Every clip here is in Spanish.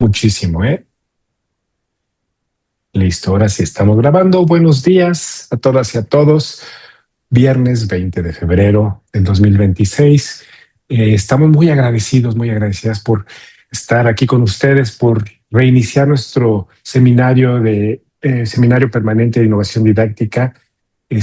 Muchísimo, ¿eh? Listo, ahora sí estamos grabando. Buenos días a todas y a todos. Viernes 20 de febrero del 2026. Estamos muy agradecidas por estar aquí con ustedes, por reiniciar nuestro seminario permanente de innovación didáctica. El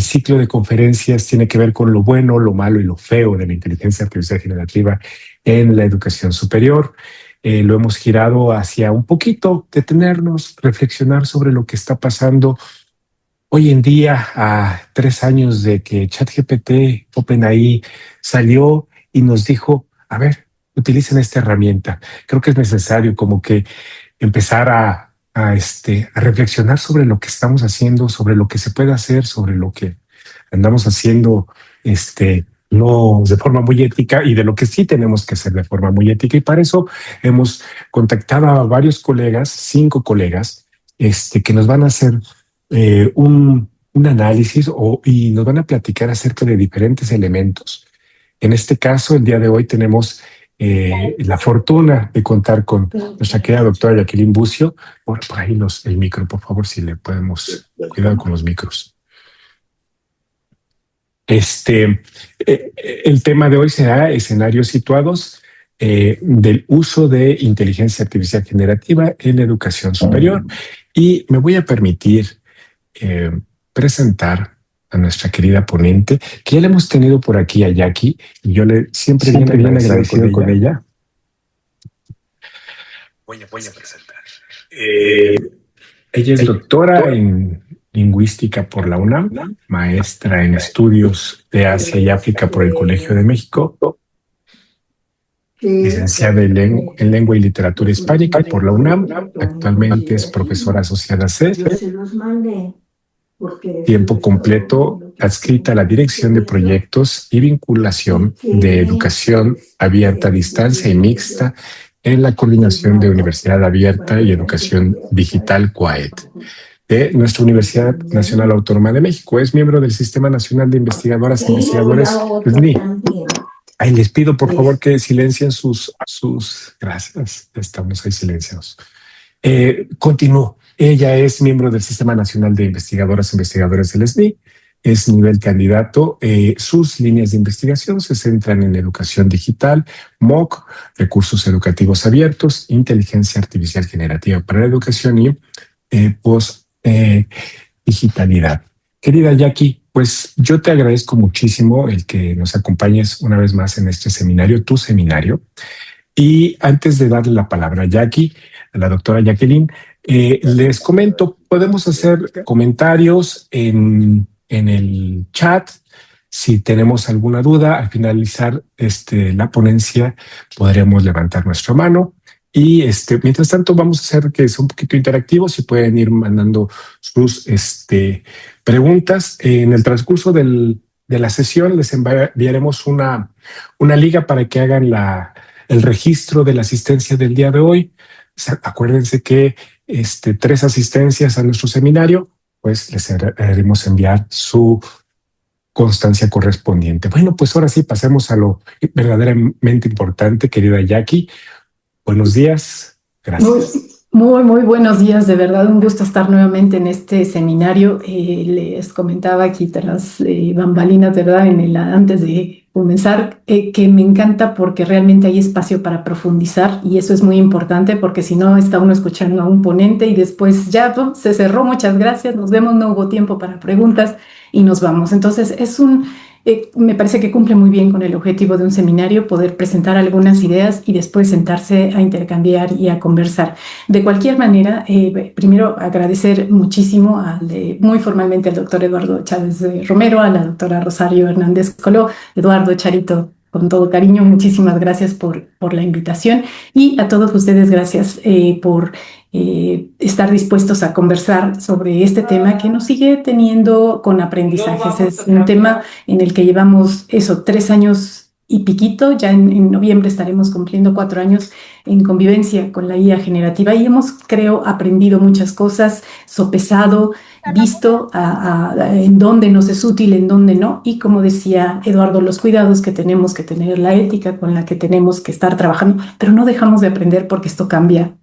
ciclo de conferencias tiene que ver con lo bueno, lo malo y lo feo de la inteligencia artificial generativa en la educación superior. Lo hemos girado hacia un poquito detenernos, reflexionar sobre lo que está pasando hoy en día, a 3 años de que ChatGPT, OpenAI, salió y nos dijo, a ver, utilicen esta herramienta. Creo que es necesario como que empezar a reflexionar sobre lo que estamos haciendo, sobre lo que se puede hacer, sobre lo que andamos haciendo, no de forma muy ética y de lo que sí tenemos que hacer de forma muy ética. Y para eso hemos contactado a varios colegas, 5 colegas, que nos van a hacer un análisis y nos van a platicar acerca de diferentes elementos. En este caso, el día de hoy tenemos la fortuna de contar con nuestra querida doctora Jacqueline Bucio. Por ahí el micro, por favor, si le podemos cuidar con los micros. El tema de hoy será escenarios situados del uso de inteligencia artificial generativa en la educación superior. Y me voy a permitir presentar a nuestra querida ponente, que ya le hemos tenido por aquí a Jackie, y yo siempre bien agradecido con ella. Voy a presentar. Ella es doctora en lingüística por la UNAM, maestra en estudios de Asia y África por el Colegio de México, licenciada en Lengua y Literatura Hispánica por la UNAM, actualmente es profesora asociada C, tiempo completo, adscrita a la Dirección de Proyectos y Vinculación de Educación Abierta a Distancia y Mixta en la Coordinación de Universidad Abierta y Educación Digital CUAED de nuestra Universidad Nacional Autónoma de México. Es miembro del Sistema Nacional de Investigadoras e Investigadores SNI. Ay, les pido por favor que silencien sus... Gracias, estamos ahí silenciados. Continúo. Ella es miembro del Sistema Nacional de Investigadoras e Investigadores del SNI. Es nivel candidato. Sus líneas de investigación se centran en educación digital, MOOC, recursos educativos abiertos, inteligencia artificial generativa para la educación y digitalidad. Querida Jackie, pues yo te agradezco muchísimo el que nos acompañes una vez más en este seminario, tu seminario. Y antes de darle la palabra a Jackie, a la doctora Jacqueline, les comento, podemos hacer comentarios en el chat. Si tenemos alguna duda, al finalizar la ponencia, podremos levantar nuestra mano. Y mientras tanto, vamos a hacer que sea un poquito interactivo. Si pueden ir mandando sus preguntas. En el transcurso de la sesión les enviaremos una liga para que hagan el registro de la asistencia del día de hoy. Acuérdense que 3 asistencias a nuestro seminario, pues les haremos enviar su constancia correspondiente. Bueno, pues ahora sí pasemos a lo verdaderamente importante, querida Jackie. Buenos días. Gracias. Muy buenos días. De verdad, un gusto estar nuevamente en este seminario. Les comentaba aquí tras bambalinas, ¿verdad? Antes de comenzar, que me encanta porque realmente hay espacio para profundizar y eso es muy importante porque si no está uno escuchando a un ponente y después ya se cerró, muchas gracias, nos vemos, no hubo tiempo para preguntas y nos vamos. Entonces me parece que cumple muy bien con el objetivo de un seminario, poder presentar algunas ideas y después sentarse a intercambiar y a conversar. De cualquier manera, primero agradecer muchísimo muy formalmente al doctor Eduardo Chávez Romero, a la doctora Rosario Hernández Coló, Eduardo Charito, con todo cariño, muchísimas gracias por la invitación y a todos ustedes gracias por estar dispuestos a conversar sobre este tema que nos sigue teniendo con aprendizajes. Es un tema en el que llevamos 3 años y piquito, ya en noviembre estaremos cumpliendo 4 años en convivencia con la IA generativa y hemos, creo, aprendido muchas cosas, sopesado visto en dónde nos es útil, en dónde no, y como decía Eduardo, los cuidados que tenemos que tener, la ética con la que tenemos que estar trabajando, pero no dejamos de aprender porque esto cambia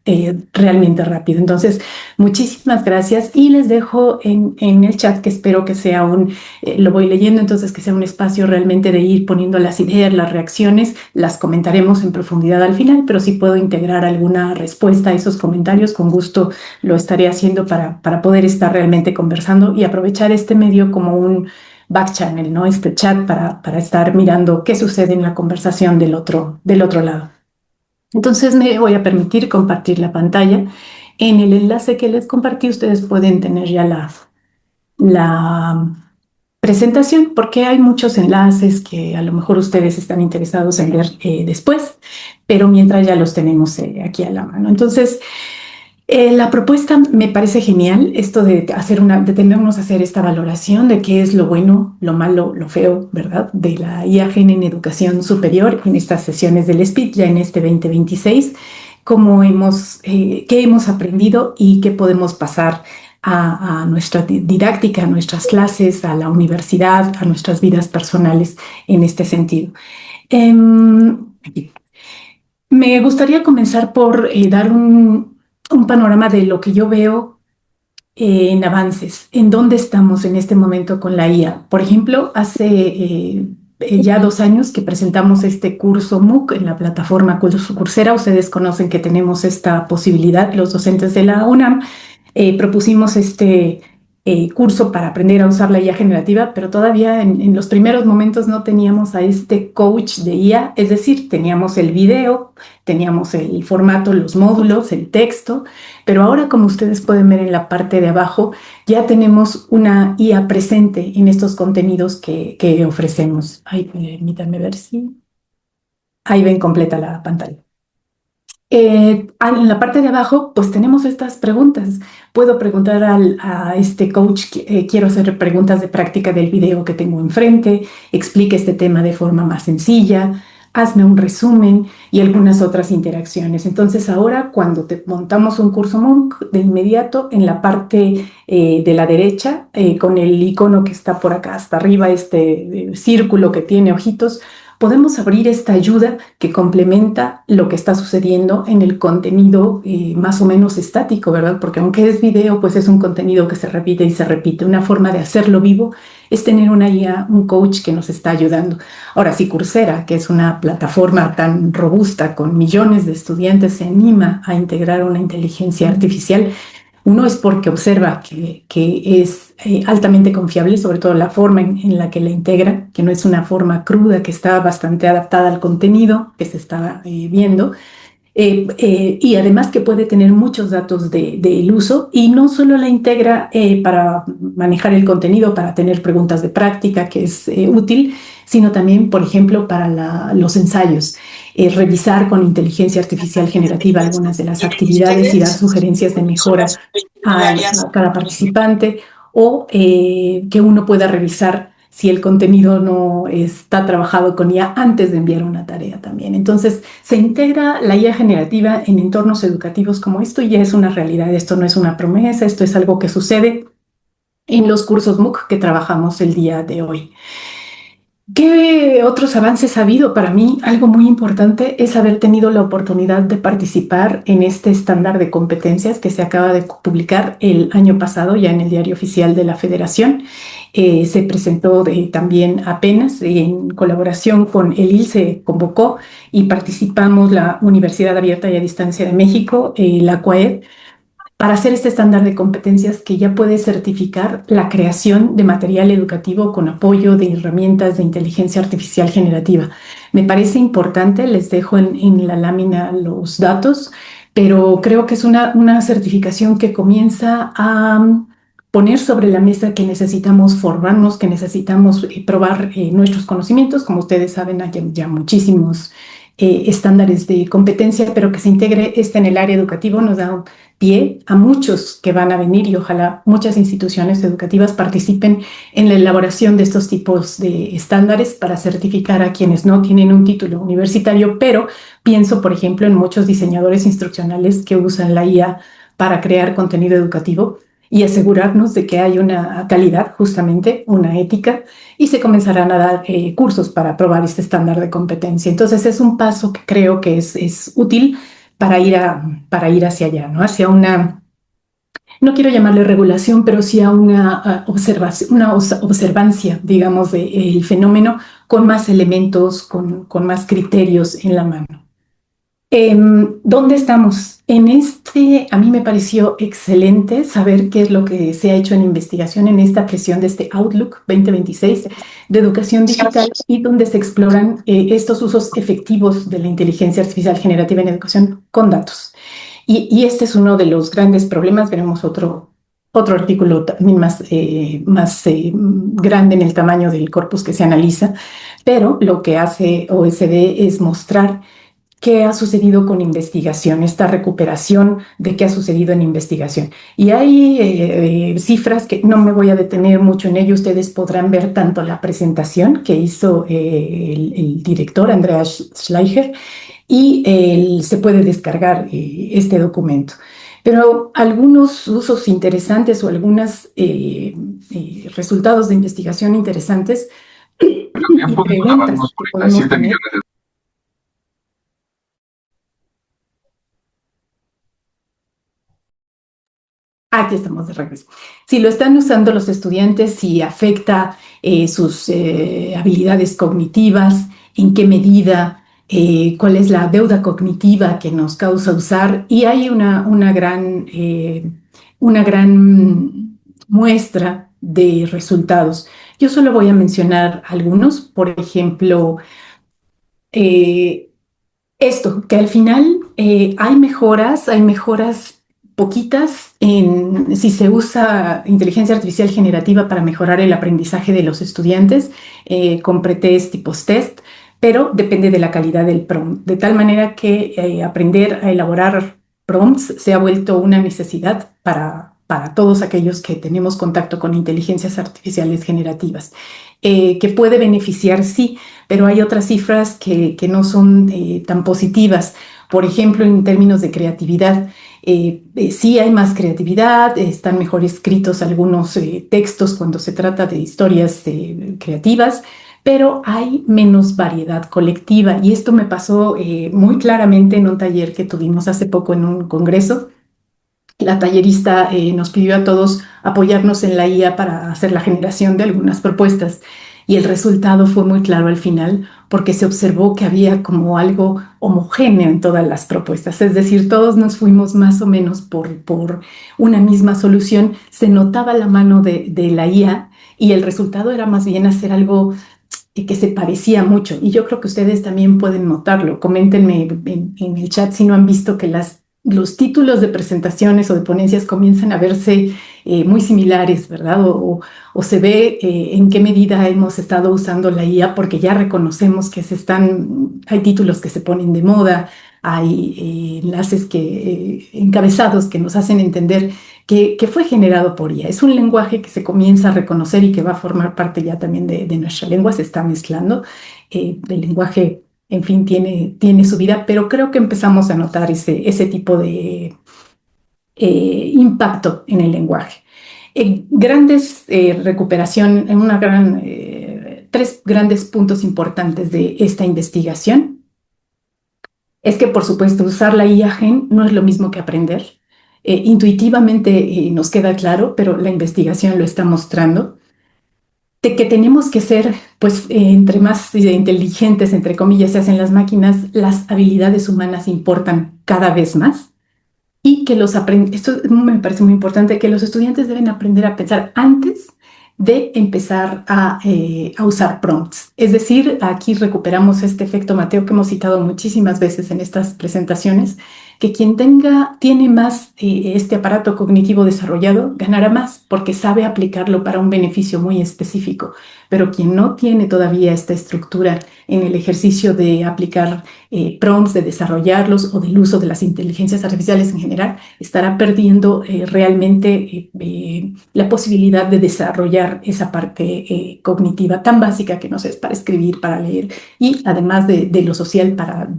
realmente rápido. Entonces, muchísimas gracias y les dejo en el chat, que espero que sea lo voy leyendo, entonces que sea un espacio realmente de ir poniendo las ideas, las reacciones, las comentaremos en profundidad al final, pero si puedo integrar alguna respuesta a esos comentarios, con gusto lo estaré haciendo para poder estar realmente conversando y aprovechar este medio como un back channel, ¿no? Este chat para estar mirando qué sucede en la conversación del otro lado. Entonces me voy a permitir compartir la pantalla. En el enlace que les compartí, ustedes pueden tener ya la presentación, porque hay muchos enlaces que a lo mejor ustedes están interesados en ver después, pero mientras ya los tenemos aquí a la mano. Entonces, la propuesta me parece genial, esto de detenernos a hacer esta valoración de qué es lo bueno, lo malo, lo feo, ¿verdad? De la IAGEN en educación superior en estas sesiones del SPID, ya en este 2026, qué hemos aprendido y qué podemos pasar a nuestra didáctica, a nuestras clases, a la universidad, a nuestras vidas personales en este sentido. Aquí. Me gustaría comenzar por dar un panorama de lo que yo veo en avances, en dónde estamos en este momento con la IA. Por ejemplo, hace ya 2 años que presentamos este curso MOOC en la plataforma Coursera. Ustedes conocen que tenemos esta posibilidad, los docentes de la UNAM. Propusimos este curso para aprender a usar la IA generativa, pero todavía en los primeros momentos no teníamos a este coach de IA, es decir, teníamos el video, teníamos el formato, los módulos, el texto, pero ahora, como ustedes pueden ver en la parte de abajo, ya tenemos una IA presente en estos contenidos que ofrecemos. Permítanme ver si... Ahí ven completa la pantalla. En la parte de abajo, pues tenemos estas preguntas. Puedo preguntar a este coach, quiero hacer preguntas de práctica del video que tengo enfrente, explique este tema de forma más sencilla, hazme un resumen y algunas otras interacciones. Entonces ahora cuando te montamos un curso MOOC, de inmediato en la parte de la derecha, con el icono que está por acá hasta arriba, este círculo que tiene ojitos, podemos abrir esta ayuda que complementa lo que está sucediendo en el contenido más o menos estático, ¿verdad? Porque aunque es video, pues es un contenido que se repite y se repite. Una forma de hacerlo vivo es tener una IA, un coach que nos está ayudando. Ahora, si Coursera, que es una plataforma tan robusta con millones de estudiantes, se anima a integrar una inteligencia artificial, uno es porque observa que es altamente confiable, sobre todo la forma en la que la integra, que no es una forma cruda, que está bastante adaptada al contenido que se está viendo. Y además que puede tener muchos datos del uso y no solo la integra para manejar el contenido, para tener preguntas de práctica, que es útil, sino también, por ejemplo, para los ensayos, revisar con inteligencia artificial generativa algunas de las actividades y dar sugerencias de mejora a cada participante, o que uno pueda revisar si el contenido no está trabajado con IA antes de enviar una tarea también. Entonces, se integra la IA generativa en entornos educativos como esto y ya es una realidad. Esto no es una promesa, esto es algo que sucede en los cursos MOOC que trabajamos el día de hoy. ¿Qué otros avances ha habido? Para mí, algo muy importante es haber tenido la oportunidad de participar en este estándar de competencias que se acaba de publicar el año pasado, ya en el Diario Oficial de la Federación. Se presentó también apenas en colaboración con el IL, se convocó y participamos la Universidad Abierta y a Distancia de México, la CUAED, para hacer este estándar de competencias que ya puede certificar la creación de material educativo con apoyo de herramientas de inteligencia artificial generativa. Me parece importante, les dejo en la lámina los datos, pero creo que es una certificación que comienza a poner sobre la mesa que necesitamos formarnos, que necesitamos probar nuestros conocimientos. Como ustedes saben, hay ya muchísimos estándares de competencia, pero que se integre en el área educativa nos da pie a muchos que van a venir y ojalá muchas instituciones educativas participen en la elaboración de estos tipos de estándares para certificar a quienes no tienen un título universitario, pero pienso, por ejemplo, en muchos diseñadores instruccionales que usan la IA para crear contenido educativo y asegurarnos de que hay una calidad, justamente una ética, y se comenzarán a dar cursos para probar este estándar de competencia. Entonces es un paso que creo que es útil para ir hacia allá, ¿no? Hacia una, no quiero llamarle regulación, pero sí a una observación, observancia, digamos, del fenómeno con más elementos, con más criterios en la mano. ¿Dónde estamos? A mí me pareció excelente saber qué es lo que se ha hecho en investigación en esta presión de este Outlook 2026 de educación digital y donde se exploran estos usos efectivos de la inteligencia artificial generativa en educación con datos. Y este es uno de los grandes problemas. Veremos otro artículo también más grande en el tamaño del corpus que se analiza, pero lo que hace OECD es mostrar qué ha sucedido con investigación, esta recuperación de qué ha sucedido en investigación. Y hay cifras que no me voy a detener mucho en ello. Ustedes podrán ver tanto la presentación que hizo el director Andreas Schleicher y se puede descargar este documento. Pero algunos usos interesantes o algunos resultados de investigación interesantes y preguntas que podemos tener. Aquí estamos de regreso. Si lo están usando los estudiantes, si afecta sus habilidades cognitivas, en qué medida, cuál es la deuda cognitiva que nos causa usar. Y hay una gran muestra de resultados. Yo solo voy a mencionar algunos. Por ejemplo, esto, que al final hay mejoras poquitas si se usa inteligencia artificial generativa para mejorar el aprendizaje de los estudiantes con pretest y post-test, pero depende de la calidad del prompt, de tal manera que aprender a elaborar prompts se ha vuelto una necesidad para todos aquellos que tenemos contacto con inteligencias artificiales generativas, que puede beneficiar, sí, pero hay otras cifras que no son tan positivas. Por ejemplo, en términos de creatividad, sí hay más creatividad, están mejor escritos algunos textos cuando se trata de historias creativas, pero hay menos variedad colectiva. Y esto me pasó muy claramente en un taller que tuvimos hace poco en un congreso. La tallerista nos pidió a todos apoyarnos en la IA para hacer la generación de algunas propuestas y el resultado fue muy claro al final porque se observó que había como algo homogéneo en todas las propuestas, es decir, todos nos fuimos más o menos por una misma solución, se notaba la mano de la IA y el resultado era más bien hacer algo que se parecía mucho y yo creo que ustedes también pueden notarlo. Coméntenme en el chat si no han visto que los títulos de presentaciones o de ponencias comienzan a verse muy similares, ¿verdad? O se ve en qué medida hemos estado usando la IA porque ya reconocemos que hay títulos que se ponen de moda, hay enlaces encabezados que nos hacen entender que fue generado por IA. Es un lenguaje que se comienza a reconocer y que va a formar parte ya también de nuestra lengua, se está mezclando. El lenguaje, en fin, tiene su vida, pero creo que empezamos a notar ese tipo de impacto en el lenguaje. Grandes recuperación, tres grandes puntos importantes de esta investigación es que, por supuesto, usar la IA Gen no es lo mismo que aprender. Intuitivamente nos queda claro, pero la investigación lo está mostrando. De que tenemos que ser, pues, entre más inteligentes, entre comillas, se hacen las máquinas, las habilidades humanas importan cada vez más y que esto me parece muy importante, que los estudiantes deben aprender a pensar antes de empezar a usar prompts. Es decir, aquí recuperamos este efecto Mateo que hemos citado muchísimas veces en estas presentaciones, que quien tiene más este aparato cognitivo desarrollado ganará más porque sabe aplicarlo para un beneficio muy específico, pero quien no tiene todavía esta estructura en el ejercicio de aplicar prompts, de desarrollarlos o del uso de las inteligencias artificiales en general, estará perdiendo realmente la posibilidad de desarrollar esa parte cognitiva tan básica que nos es para escribir, para leer y además de lo social para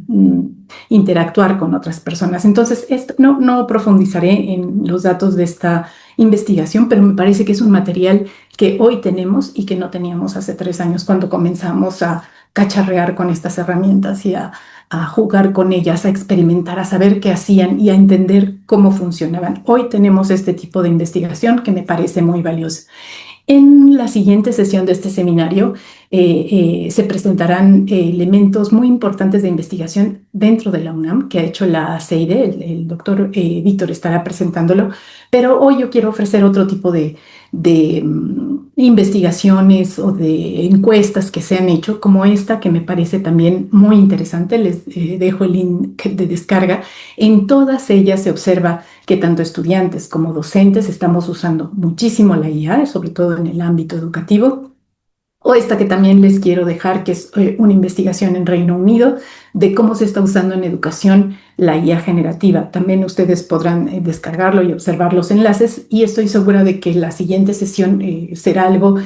interactuar con otras personas. Entonces, no profundizaré en los datos de esta investigación, pero me parece que es un material que hoy tenemos y que no teníamos hace 3 años cuando comenzamos a cacharrear con estas herramientas y a jugar con ellas, a experimentar, a saber qué hacían y a entender cómo funcionaban. Hoy tenemos este tipo de investigación que me parece muy valiosa. En la siguiente sesión de este seminario se presentarán elementos muy importantes de investigación dentro de la UNAM que ha hecho la CEIDE, el doctor Víctor estará presentándolo, pero hoy yo quiero ofrecer otro tipo de investigaciones o de encuestas que se han hecho, como esta que me parece también muy interesante. Les dejo el link de descarga. En todas ellas se observa que tanto estudiantes como docentes estamos usando muchísimo la IA, sobre todo en el ámbito educativo. O esta que también les quiero dejar, que es una investigación en Reino Unido de cómo se está usando en educación la IA generativa. También ustedes podrán descargarlo y observar los enlaces, y estoy segura de que la siguiente sesión será algo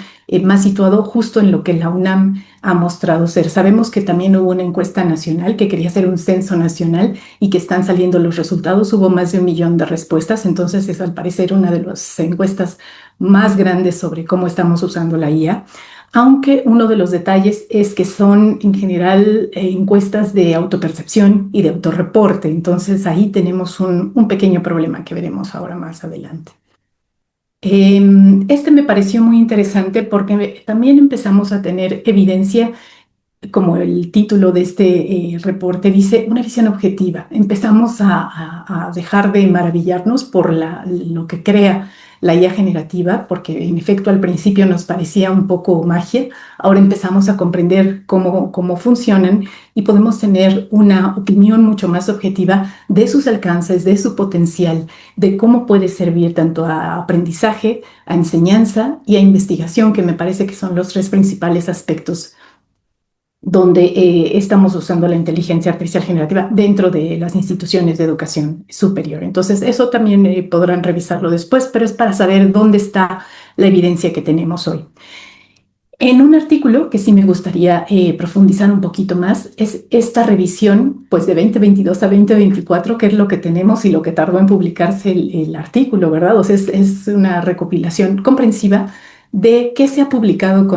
más situado justo en lo que la UNAM ha mostrado ser. Sabemos que también hubo una encuesta nacional que quería hacer un censo nacional y que están saliendo los resultados. Hubo más de 1 millón de respuestas, entonces es al parecer una de las encuestas más grandes sobre cómo estamos usando la IA. Aunque uno de los detalles es que son en general encuestas de autopercepción y de autorreporte, entonces ahí tenemos un pequeño problema que veremos ahora más adelante. Este me pareció muy interesante porque también empezamos a tener evidencia, como el título de este reporte dice, una visión objetiva. Empezamos a dejar de maravillarnos por lo que crea la IA generativa, porque en efecto al principio nos parecía un poco magia. Ahora empezamos a comprender cómo funcionan y podemos tener una opinión mucho más objetiva de sus alcances, de su potencial, de cómo puede servir tanto a aprendizaje, a enseñanza y a investigación, que me parece que son los 3 principales aspectos donde estamos usando la inteligencia artificial generativa dentro de las instituciones de educación superior. Entonces, eso también podrán revisarlo después, pero es para saber dónde está la evidencia que tenemos hoy. En un artículo que sí me gustaría profundizar un poquito más es esta revisión pues, de 2022 a 2024, que es lo que tenemos y lo que tardó en publicarse el artículo, ¿verdad? O sea, es una recopilación comprensiva de qué se ha publicado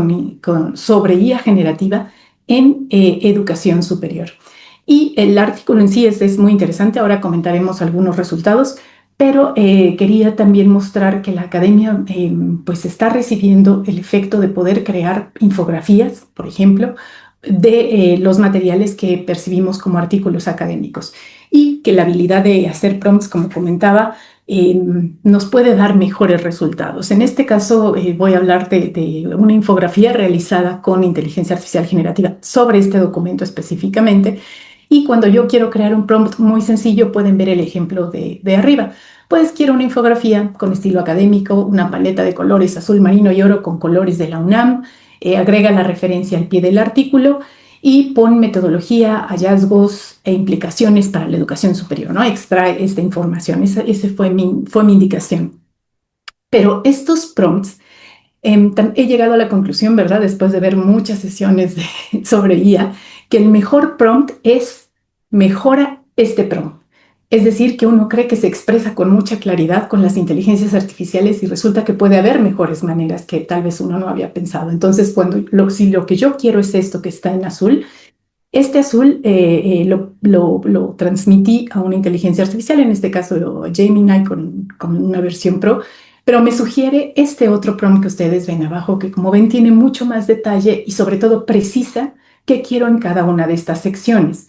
sobre IA generativa en educación superior. Y el artículo en sí es muy interesante, ahora comentaremos algunos resultados, pero quería también mostrar que la academia pues está recibiendo el efecto de poder crear infografías, por ejemplo, de los materiales que percibimos como artículos académicos, y que la habilidad de hacer prompts, como comentaba, nos puede dar mejores resultados. En este caso voy a hablar de una infografía realizada con inteligencia artificial generativa sobre este documento específicamente, y cuando yo quiero crear un prompt muy sencillo pueden ver el ejemplo de arriba. Pues quiero una infografía con estilo académico, una paleta de colores azul marino y oro con colores de la UNAM, agrega la referencia al pie del artículo y pon metodología, hallazgos e implicaciones para la educación superior, ¿no? Extrae esta información. Ese fue mi indicación. Pero estos prompts, he llegado a la conclusión, ¿verdad?, después de ver muchas sesiones sobre IA, que el mejor prompt es mejora este prompt. Es decir, que uno cree que se expresa con mucha claridad con las inteligencias artificiales y resulta que puede haber mejores maneras que tal vez uno no había pensado. Entonces, si lo que yo quiero es esto que está en azul, este azul lo transmití a una inteligencia artificial, en este caso Gemini con una versión Pro, pero me sugiere este otro prompt que ustedes ven abajo, que como ven tiene mucho más detalle y sobre todo precisa qué quiero en cada una de estas secciones.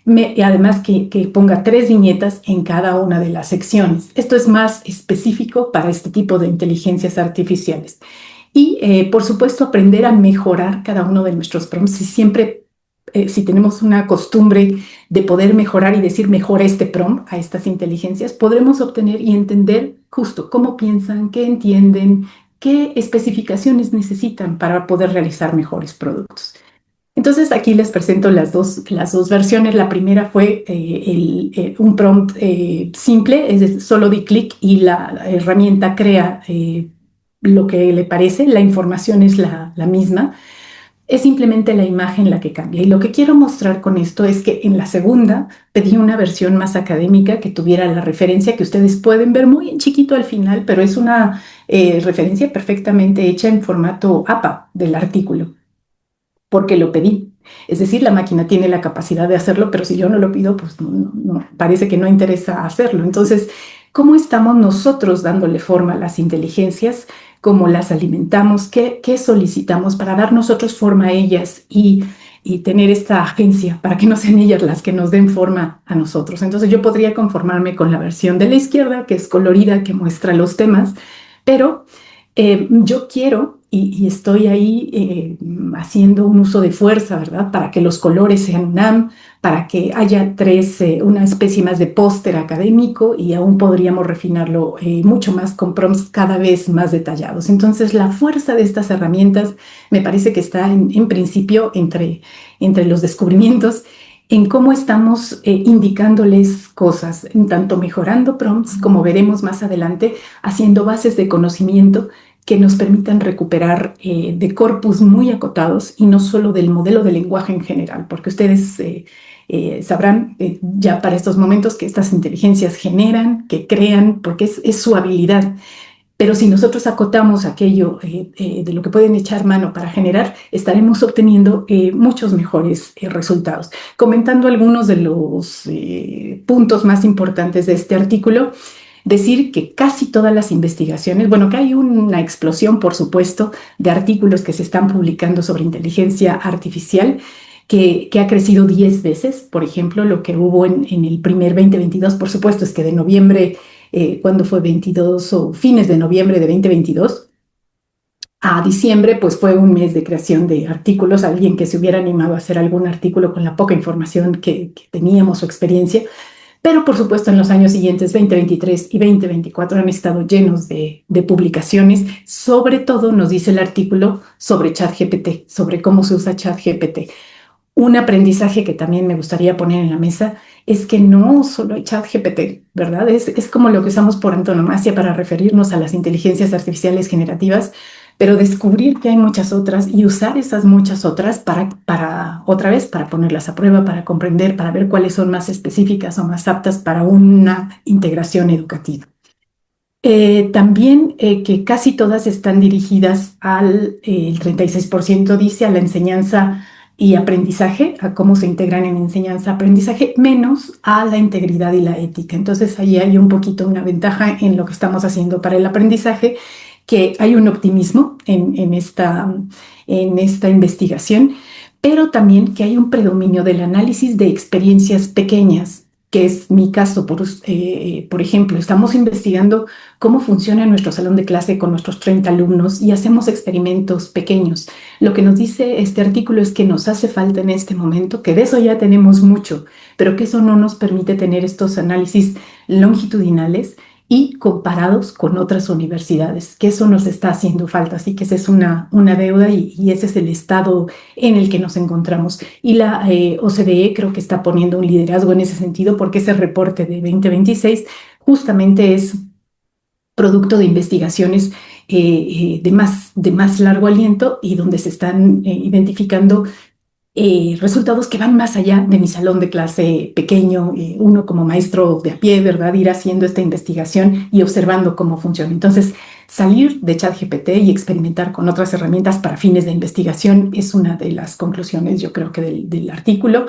Y además que ponga 3 viñetas en cada una de las secciones. Esto es más específico para este tipo de inteligencias artificiales. Y por supuesto aprender a mejorar cada uno de nuestros prompts. Si tenemos una costumbre de poder mejorar y decir mejor este prompt a estas inteligencias, podremos obtener y entender justo cómo piensan, qué entienden, qué especificaciones necesitan para poder realizar mejores productos. Entonces aquí les presento las dos versiones. La primera fue un prompt simple, es solo di clic y la herramienta crea lo que le parece, la información es la misma, Es simplemente la imagen la que cambia. Y lo que quiero mostrar con esto es que en la segunda pedí una versión más académica que tuviera la referencia que ustedes pueden ver muy en chiquito al final, pero es una referencia perfectamente hecha en formato APA del artículo, porque lo pedí. Es decir, la máquina tiene la capacidad de hacerlo, pero si yo no lo pido, pues parece que no interesa hacerlo. Entonces, ¿cómo estamos nosotros dándole forma a las inteligencias? ¿Cómo las alimentamos? ¿Qué solicitamos para dar nosotros forma a ellas y tener esta agencia para que no sean ellas las que nos den forma a nosotros? Entonces, yo podría conformarme con la versión de la izquierda, que es colorida, que muestra los temas, pero yo quiero y estoy ahí haciendo un uso de fuerza, ¿verdad? Para que los colores sean UNAM, para que haya una especie más de póster académico y aún podríamos refinarlo mucho más con prompts cada vez más detallados. Entonces, la fuerza de estas herramientas me parece que está en principio entre los descubrimientos en cómo estamos indicándoles cosas, en tanto mejorando prompts, como veremos más adelante, haciendo bases de conocimiento que nos permitan recuperar de corpus muy acotados y no solo del modelo de lenguaje en general, porque ustedes sabrán ya para estos momentos que estas inteligencias generan, que crean, porque es su habilidad. Pero si nosotros acotamos aquello de lo que pueden echar mano para generar, estaremos obteniendo muchos mejores resultados. Comentando algunos de los puntos más importantes de este artículo, decir que casi todas las investigaciones, bueno, que hay una explosión, por supuesto, de artículos que se están publicando sobre inteligencia artificial, que ha crecido 10 veces. Por ejemplo, lo que hubo en el primer 2022, por supuesto, es que de noviembre, cuando fue 22 o fines de noviembre de 2022, a diciembre, pues fue un mes de creación de artículos. Alguien que se hubiera animado a hacer algún artículo con la poca información que teníamos o experiencia. Pero por supuesto en los años siguientes, 2023 y 2024, han estado llenos de publicaciones. Sobre todo nos dice el artículo sobre ChatGPT, sobre cómo se usa ChatGPT. Un aprendizaje que también me gustaría poner en la mesa es que no solo hay ChatGPT, ¿verdad? Es como lo que usamos por antonomasia para referirnos a las inteligencias artificiales generativas, pero descubrir que hay muchas otras y usar esas muchas otras otra vez, para ponerlas a prueba, para comprender, para ver cuáles son más específicas o más aptas para una integración educativa. También que casi todas están dirigidas el 36% dice, a la enseñanza y aprendizaje, a cómo se integran en enseñanza-aprendizaje, menos a la integridad y la ética. Entonces ahí hay un poquito una ventaja en lo que estamos haciendo para el aprendizaje, que hay un optimismo en esta investigación, pero también que hay un predominio del análisis de experiencias pequeñas, que es mi caso. Por ejemplo, estamos investigando cómo funciona nuestro salón de clase con nuestros 30 alumnos y hacemos experimentos pequeños. Lo que nos dice este artículo es que nos hace falta en este momento, que de eso ya tenemos mucho, pero que eso no nos permite tener estos análisis longitudinales y comparados con otras universidades, que eso nos está haciendo falta. Así que esa es una deuda y ese es el estado en el que nos encontramos. Y la OCDE creo que está poniendo un liderazgo en ese sentido, porque ese reporte de 2026 justamente es producto de investigaciones de más largo aliento y donde se están identificando resultados que van más allá de mi salón de clase pequeño, uno como maestro de a pie, ¿verdad? Ir haciendo esta investigación y observando cómo funciona. Entonces, salir de ChatGPT y experimentar con otras herramientas para fines de investigación es una de las conclusiones, yo creo que del artículo,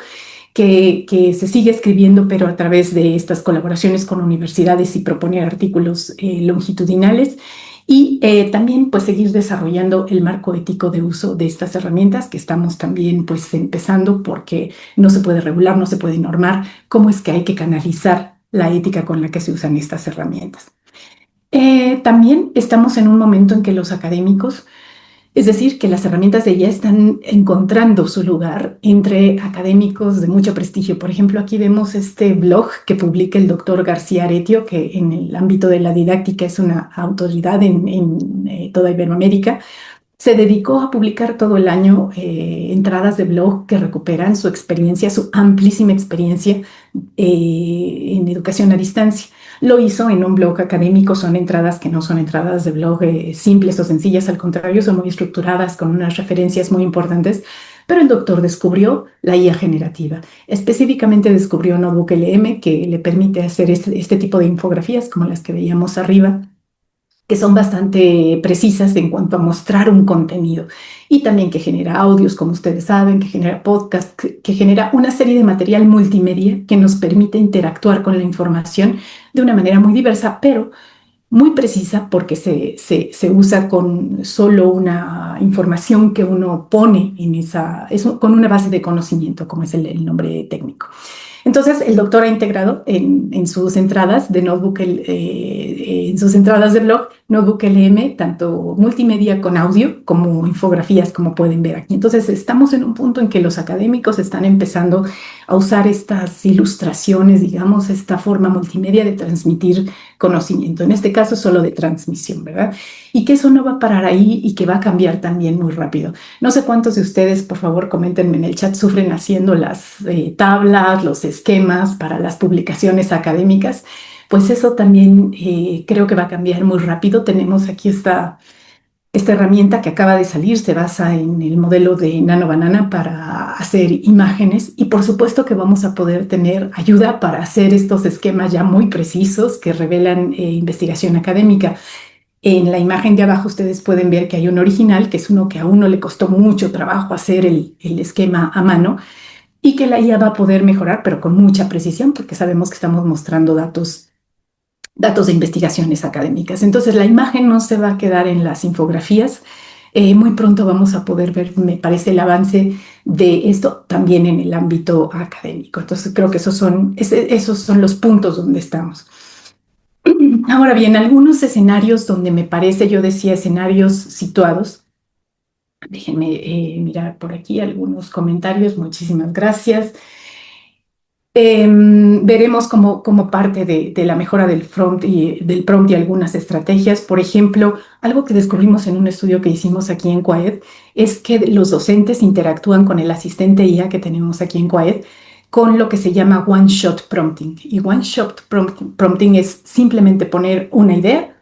que se sigue escribiendo, pero a través de estas colaboraciones con universidades y proponer artículos longitudinales. Y también pues seguir desarrollando el marco ético de uso de estas herramientas, que estamos también pues empezando, porque no se puede regular, no se puede normar cómo es que hay que canalizar la ética con la que se usan estas herramientas. También estamos en un momento en que los académicos, es decir, que las herramientas de IA están encontrando su lugar entre académicos de mucho prestigio. Por ejemplo, aquí vemos este blog que publica el doctor García Aretio, que en el ámbito de la didáctica es una autoridad en toda Iberoamérica. Se dedicó a publicar todo el año entradas de blog que recuperan su experiencia, su amplísima experiencia en educación a distancia. lo hizo en un blog académico. Son entradas que no son entradas de blog simples o sencillas, al contrario, son muy estructuradas con unas referencias muy importantes. Pero el doctor descubrió la IA generativa. Específicamente descubrió NotebookLM, que le permite hacer este tipo de infografías como las que veíamos arriba, que son bastante precisas en cuanto a mostrar un contenido, y también que genera audios, como ustedes saben, que genera podcast, que genera una serie de material multimedia que nos permite interactuar con la información de una manera muy diversa, pero muy precisa, porque se usa con solo una información que uno pone en con una base de conocimiento, como es el nombre técnico. Entonces, el doctor ha integrado en sus entradas de Notebook, en sus entradas de blog, NotebookLM, tanto multimedia con audio como infografías, como pueden ver aquí. Entonces, estamos en un punto en que los académicos están empezando a usar estas ilustraciones, digamos, esta forma multimedia de transmitir conocimiento, en este caso solo de transmisión, ¿verdad? Y que eso no va a parar ahí y que va a cambiar también muy rápido. No sé cuántos de ustedes, por favor, coméntenme en el chat, sufren haciendo las tablas, los esquemas para las publicaciones académicas. Pues eso también creo que va a cambiar muy rápido. Tenemos aquí esta herramienta que acaba de salir, se basa en el modelo de Nano Banana para hacer imágenes, y por supuesto que vamos a poder tener ayuda para hacer estos esquemas ya muy precisos que revelan investigación académica. En la imagen de abajo ustedes pueden ver que hay un original, que es uno que a uno le costó mucho trabajo hacer el esquema a mano, y que la IA va a poder mejorar, pero con mucha precisión, porque sabemos que estamos mostrando datos de investigaciones académicas. Entonces, la imagen no se va a quedar en las infografías. Muy pronto vamos a poder ver, me parece, el avance de esto también en el ámbito académico. Entonces, creo que esos son los puntos donde estamos. Ahora bien, algunos escenarios donde me parece, yo decía escenarios situados. Déjenme mirar por aquí algunos comentarios. Muchísimas gracias. Veremos como parte de la mejora del prompt y algunas estrategias. Por ejemplo, algo que descubrimos en un estudio que hicimos aquí en Quaed es que los docentes interactúan con el asistente IA que tenemos aquí en Quaed con lo que se llama one-shot prompting. Y one-shot prompting es simplemente poner una idea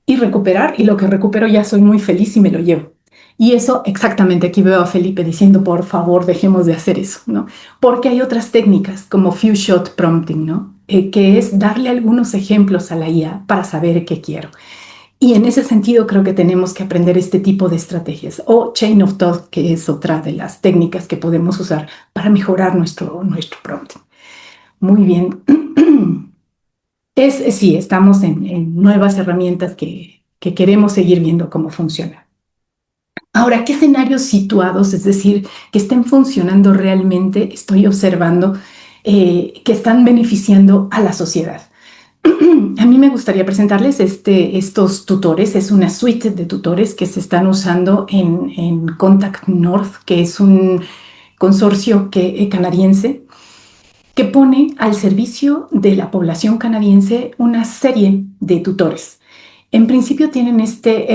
y recuperar, y lo que recupero ya soy muy feliz y me lo llevo. Y eso exactamente, aquí veo a Felipe diciendo, por favor, dejemos de hacer eso, ¿no? Porque hay otras técnicas como few shot prompting, ¿no? Que es darle algunos ejemplos a la IA para saber qué quiero. Y en ese sentido creo que tenemos que aprender este tipo de estrategias. O chain of thought, que es otra de las técnicas que podemos usar para mejorar nuestro prompting. Muy bien. Sí, estamos en nuevas herramientas que queremos seguir viendo cómo funcionan. Ahora, ¿qué escenarios situados, es decir, que estén funcionando realmente, estoy observando que están beneficiando a la sociedad? A mí me gustaría presentarles estos tutores. Es una suite de tutores que se están usando en Contact North, que es un consorcio canadiense que pone al servicio de la población canadiense una serie de tutores. En principio tienen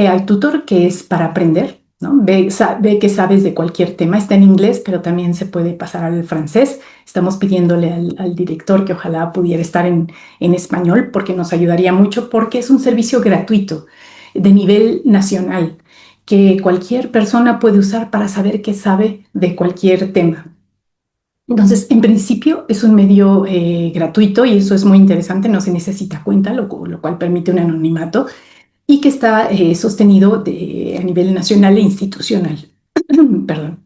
al tutor que es para aprender, ¿no? Ve que sabes de cualquier tema. Está en inglés, pero también se puede pasar al francés. Estamos pidiéndole al director que ojalá pudiera estar en español, porque nos ayudaría mucho, porque es un servicio gratuito de nivel nacional que cualquier persona puede usar para saber qué sabe de cualquier tema. Entonces, en principio es un medio gratuito, y eso es muy interesante, no se necesita cuenta, lo cual permite un anonimato, y que está sostenido a nivel nacional e institucional. Perdón.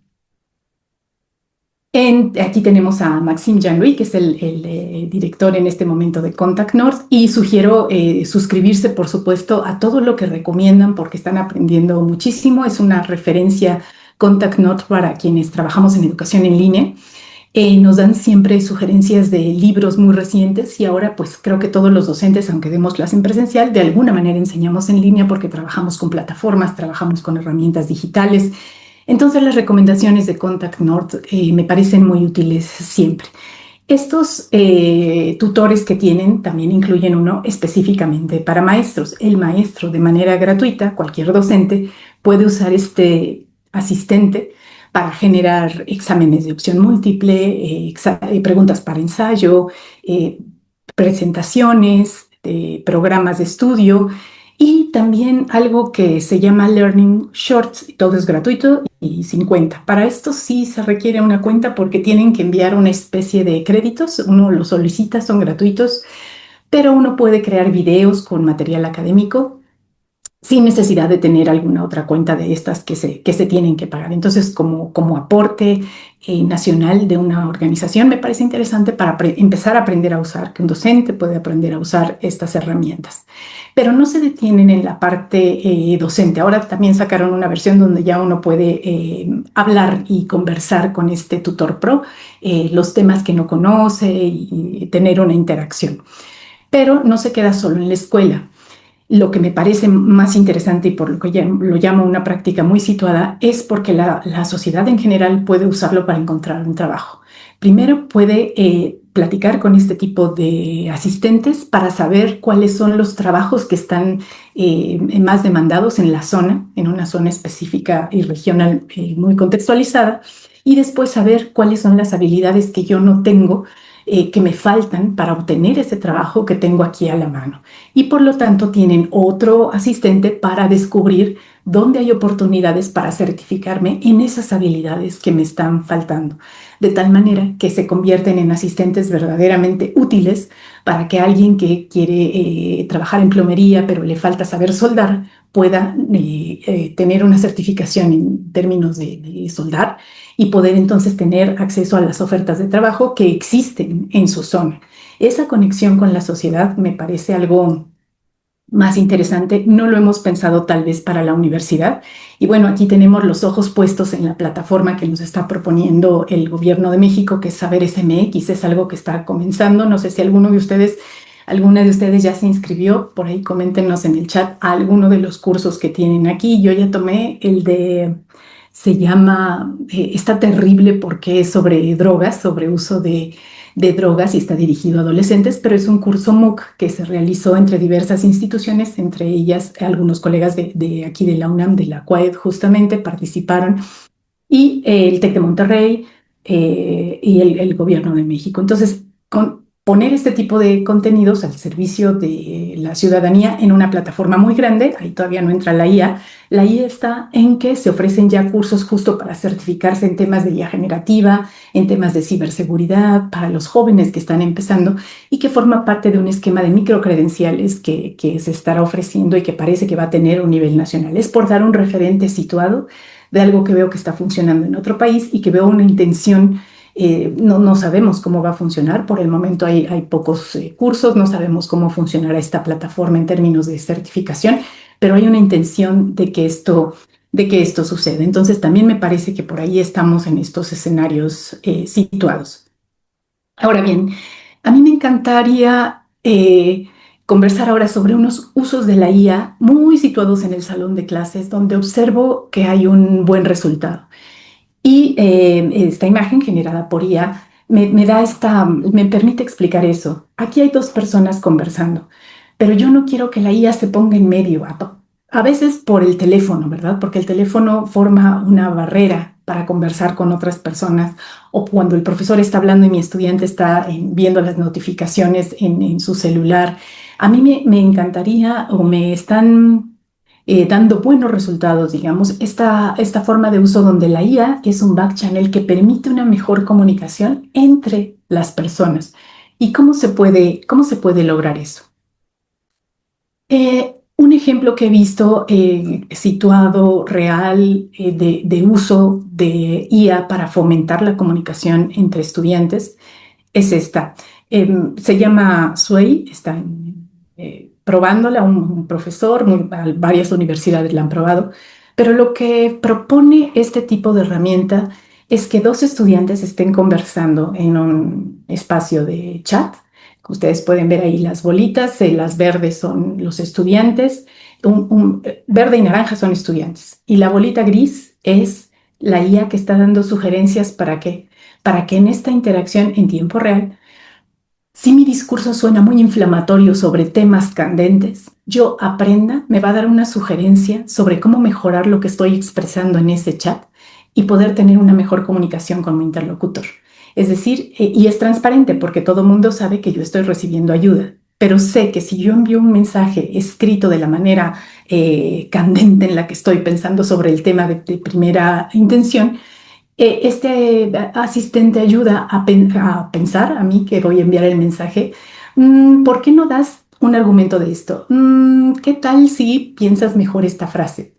Aquí tenemos a Maxime Jean-Louis, que es el director en este momento de Contact North, y sugiero suscribirse, por supuesto, a todo lo que recomiendan, porque están aprendiendo muchísimo. Es una referencia Contact North para quienes trabajamos en educación en línea. Nos dan siempre sugerencias de libros muy recientes, y ahora pues creo que todos los docentes, aunque demos clase en presencial, de alguna manera enseñamos en línea porque trabajamos con plataformas, trabajamos con herramientas digitales. Entonces las recomendaciones de Contact North me parecen muy útiles siempre. Estos tutores que tienen también incluyen uno específicamente para maestros. El maestro, de manera gratuita, cualquier docente puede usar este asistente para generar exámenes de opción múltiple, preguntas para ensayo, presentaciones, programas de estudio y también algo que se llama Learning Shorts. Todo es gratuito y sin cuenta. Para esto sí se requiere una cuenta porque tienen que enviar una especie de créditos. Uno los solicita, son gratuitos, pero uno puede crear videos con material académico sin necesidad de tener alguna otra cuenta de estas que se tienen que pagar. Entonces, como aporte nacional de una organización, me parece interesante para empezar a aprender a usar, que un docente puede aprender a usar estas herramientas. Pero no se detienen en la parte docente. Ahora también sacaron una versión donde ya uno puede hablar y conversar con este tutor pro, los temas que no conoce y tener una interacción. Pero no se queda solo en la escuela. Lo que me parece más interesante y por lo que lo llamo una práctica muy situada es porque la sociedad en general puede usarlo para encontrar un trabajo. Primero puede platicar con este tipo de asistentes para saber cuáles son los trabajos que están más demandados en la zona, en una zona específica y regional muy contextualizada, y después saber cuáles son las habilidades que yo no tengo, que me faltan para obtener ese trabajo que tengo aquí a la mano. Y por lo tanto tienen otro asistente para descubrir dónde hay oportunidades para certificarme en esas habilidades que me están faltando, de tal manera que se convierten en asistentes verdaderamente útiles para que alguien que quiere trabajar en plomería pero le falta saber soldar pueda tener una certificación en términos de soldar y poder entonces tener acceso a las ofertas de trabajo que existen en su zona. Esa conexión con la sociedad me parece algo más interesante. No lo hemos pensado tal vez para la universidad. Y bueno, aquí tenemos los ojos puestos en la plataforma que nos está proponiendo el Gobierno de México, que es Saberes MX. Es algo que está comenzando. No sé si alguna de ustedes ya se inscribió. Por ahí coméntenos en el chat a alguno de los cursos que tienen aquí. Yo ya tomé se llama, está terrible porque es sobre drogas, sobre uso de drogas y está dirigido a adolescentes, pero es un curso MOOC que se realizó entre diversas instituciones, entre ellas algunos colegas de aquí de la UNAM, de la CUAED justamente, participaron, y el TEC de Monterrey y el Gobierno de México. Entonces, poner este tipo de contenidos al servicio de la ciudadanía en una plataforma muy grande, ahí todavía no entra la IA. La IA está en que se ofrecen ya cursos justo para certificarse en temas de IA generativa, en temas de ciberseguridad, para los jóvenes que están empezando y que forma parte de un esquema de microcredenciales que se estará ofreciendo y que parece que va a tener un nivel nacional. Es por dar un referente situado de algo que veo que está funcionando en otro país y que veo una intención. No sabemos cómo va a funcionar. Por el momento hay pocos cursos, no sabemos cómo funcionará esta plataforma en términos de certificación, pero hay una intención de que esto suceda. Entonces también me parece que por ahí estamos en estos escenarios situados. Ahora bien, a mí me encantaría conversar ahora sobre unos usos de la IA muy situados en el salón de clases, donde observo que hay un buen resultado. Y esta imagen generada por IA me permite explicar eso. Aquí hay dos personas conversando, pero yo no quiero que la IA se ponga en medio, a veces por el teléfono, ¿verdad? Porque el teléfono forma una barrera para conversar con otras personas, o cuando el profesor está hablando y mi estudiante está viendo las notificaciones en su celular. A mí me encantaría, o me están dando buenos resultados, digamos, esta forma de uso donde la IA es un back channel que permite una mejor comunicación entre las personas. ¿Y cómo se puede lograr eso? Un ejemplo que he visto situado real de uso de IA para fomentar la comunicación entre estudiantes es esta. Se llama Sway, está probándola un profesor, varias universidades la han probado, pero lo que propone este tipo de herramienta es que dos estudiantes estén conversando en un espacio de chat. Ustedes pueden ver ahí las bolitas, las verdes son los estudiantes, verde y naranja son estudiantes, y la bolita gris es la IA que está dando sugerencias para que en esta interacción en tiempo real, si mi discurso suena muy inflamatorio sobre temas candentes, yo aprenda, me va a dar una sugerencia sobre cómo mejorar lo que estoy expresando en ese chat y poder tener una mejor comunicación con mi interlocutor. Es decir, y es transparente porque todo el mundo sabe que yo estoy recibiendo ayuda. pero sé que si yo envío un mensaje escrito de la manera candente en la que estoy pensando sobre el tema de primera intención, este asistente ayuda a pensar, a mí que voy a enviar el mensaje, ¿por qué no das un argumento de esto? ¿Qué tal si piensas mejor esta frase?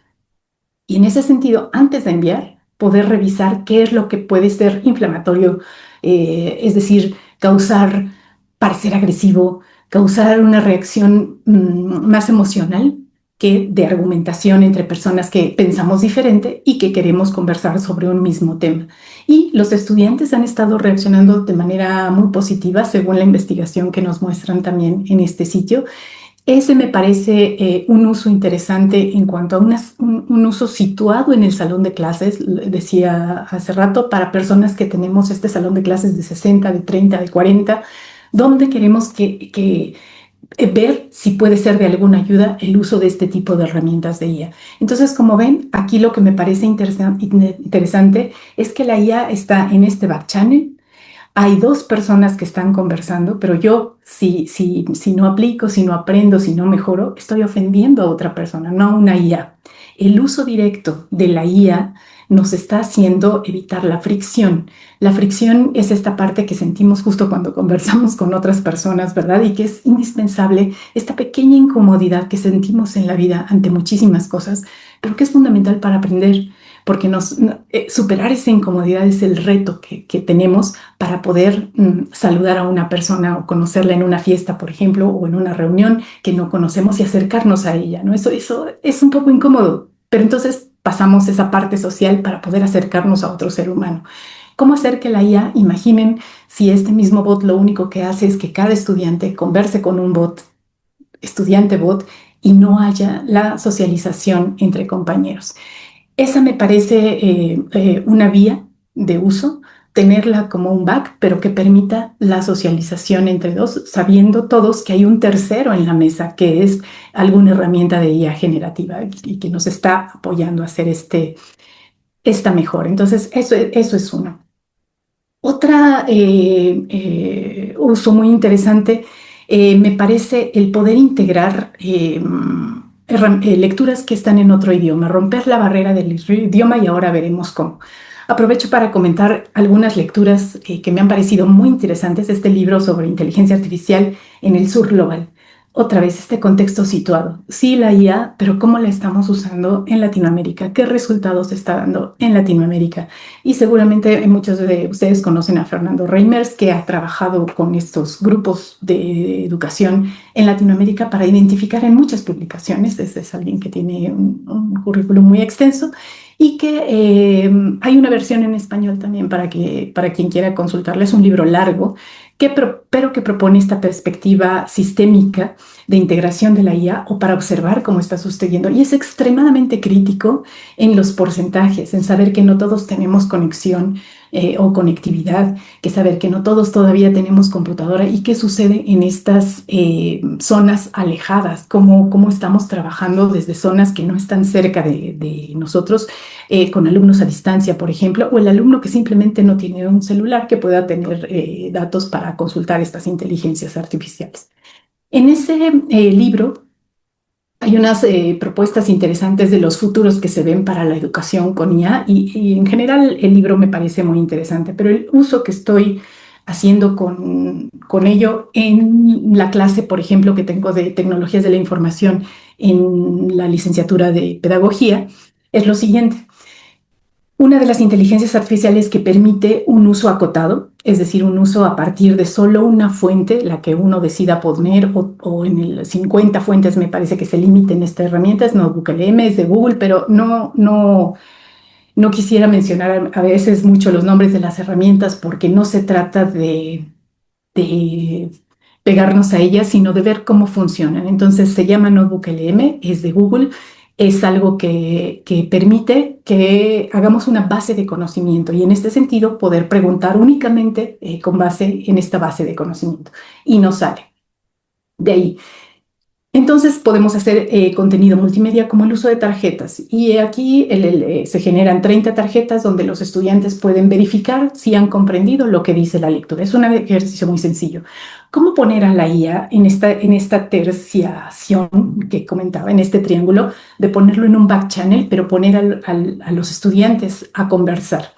Y en ese sentido, antes de enviar, poder revisar qué es lo que puede ser inflamatorio, es decir, causar, parecer agresivo, causar una reacción más emocional que de argumentación entre personas que pensamos diferente y que queremos conversar sobre un mismo tema. Y los estudiantes han estado reaccionando de manera muy positiva, según la investigación que nos muestran también en este sitio. Ese me parece un uso interesante en cuanto a un uso situado en el salón de clases, decía hace rato, para personas que tenemos este salón de clases de 60, de 30, de 40, donde queremos ver si puede ser de alguna ayuda el uso de este tipo de herramientas de IA. Entonces, como ven, aquí lo que me parece interesante es que la IA está en este back channel. Hay dos personas que están conversando, pero yo, si no aplico, si no aprendo, si no mejoro, estoy ofendiendo a otra persona, no a una IA. El uso directo de la IA nos está haciendo evitar la fricción. La fricción es esta parte que sentimos justo cuando conversamos con otras personas, ¿verdad? Y que es indispensable, esta pequeña incomodidad que sentimos en la vida ante muchísimas cosas, pero que es fundamental para aprender, porque superar esa incomodidad es el reto que tenemos para poder saludar a una persona o conocerla en una fiesta, por ejemplo, o en una reunión que no conocemos y acercarnos a ella, ¿no? Eso es un poco incómodo, pero entonces pasamos esa parte social para poder acercarnos a otro ser humano. ¿Cómo hacer que la IA, imaginen si este mismo bot lo único que hace es que cada estudiante converse con un bot, estudiante bot, y no haya la socialización entre compañeros? Esa me parece una vía de uso, tenerla como un back, pero que permita la socialización entre dos, sabiendo todos que hay un tercero en la mesa, que es alguna herramienta de IA generativa y que nos está apoyando a hacer esta mejora. Entonces, eso es uno. Otra uso muy interesante me parece el poder integrar lecturas que están en otro idioma, romper la barrera del idioma y ahora veremos cómo. Aprovecho para comentar algunas lecturas que me han parecido muy interesantes. Este libro sobre inteligencia artificial en el sur global. Otra vez, este contexto situado. Sí, la IA, pero ¿cómo la estamos usando en Latinoamérica? ¿Qué resultados está dando en Latinoamérica? Y seguramente muchos de ustedes conocen a Fernando Reimers, que ha trabajado con estos grupos de educación en Latinoamérica para identificar en muchas publicaciones. Es alguien que tiene un currículum muy extenso y que hay una versión en español también para quien quiera consultarla. Es un libro largo, pero que propone esta perspectiva sistémica de integración de la IA o para observar cómo está sucediendo. Y es extremadamente crítico en los porcentajes, en saber que no todos tenemos conexión o conectividad, que saber que no todos todavía tenemos computadora y qué sucede en estas zonas alejadas, cómo estamos trabajando desde zonas que no están cerca de nosotros, con alumnos a distancia, por ejemplo, o el alumno que simplemente no tiene un celular que pueda tener datos para consultar estas inteligencias artificiales. En ese libro hay unas propuestas interesantes de los futuros que se ven para la educación con IA y en general el libro me parece muy interesante, pero el uso que estoy haciendo con ello en la clase, por ejemplo, que tengo de tecnologías de la información en la licenciatura de pedagogía, es lo siguiente. Una de las inteligencias artificiales que permite un uso acotado, es decir, un uso a partir de solo una fuente, la que uno decida poner, o en el 50 fuentes me parece que se limiten estas herramientas, NotebookLM es de Google, pero no quisiera mencionar a veces mucho los nombres de las herramientas porque no se trata de pegarnos a ellas, sino de ver cómo funcionan. Entonces se llama NotebookLM, es de Google, es algo que permite que hagamos una base de conocimiento y en este sentido poder preguntar únicamente con base en esta base de conocimiento y nos sale. De ahí, Entonces podemos hacer contenido multimedia como el uso de tarjetas y aquí se generan 30 tarjetas donde los estudiantes pueden verificar si han comprendido lo que dice la lectura. Es un ejercicio muy sencillo. ¿Cómo poner a la IA en esta terciación que comentaba, en este triángulo, de ponerlo en un back channel, pero poner a los estudiantes a conversar?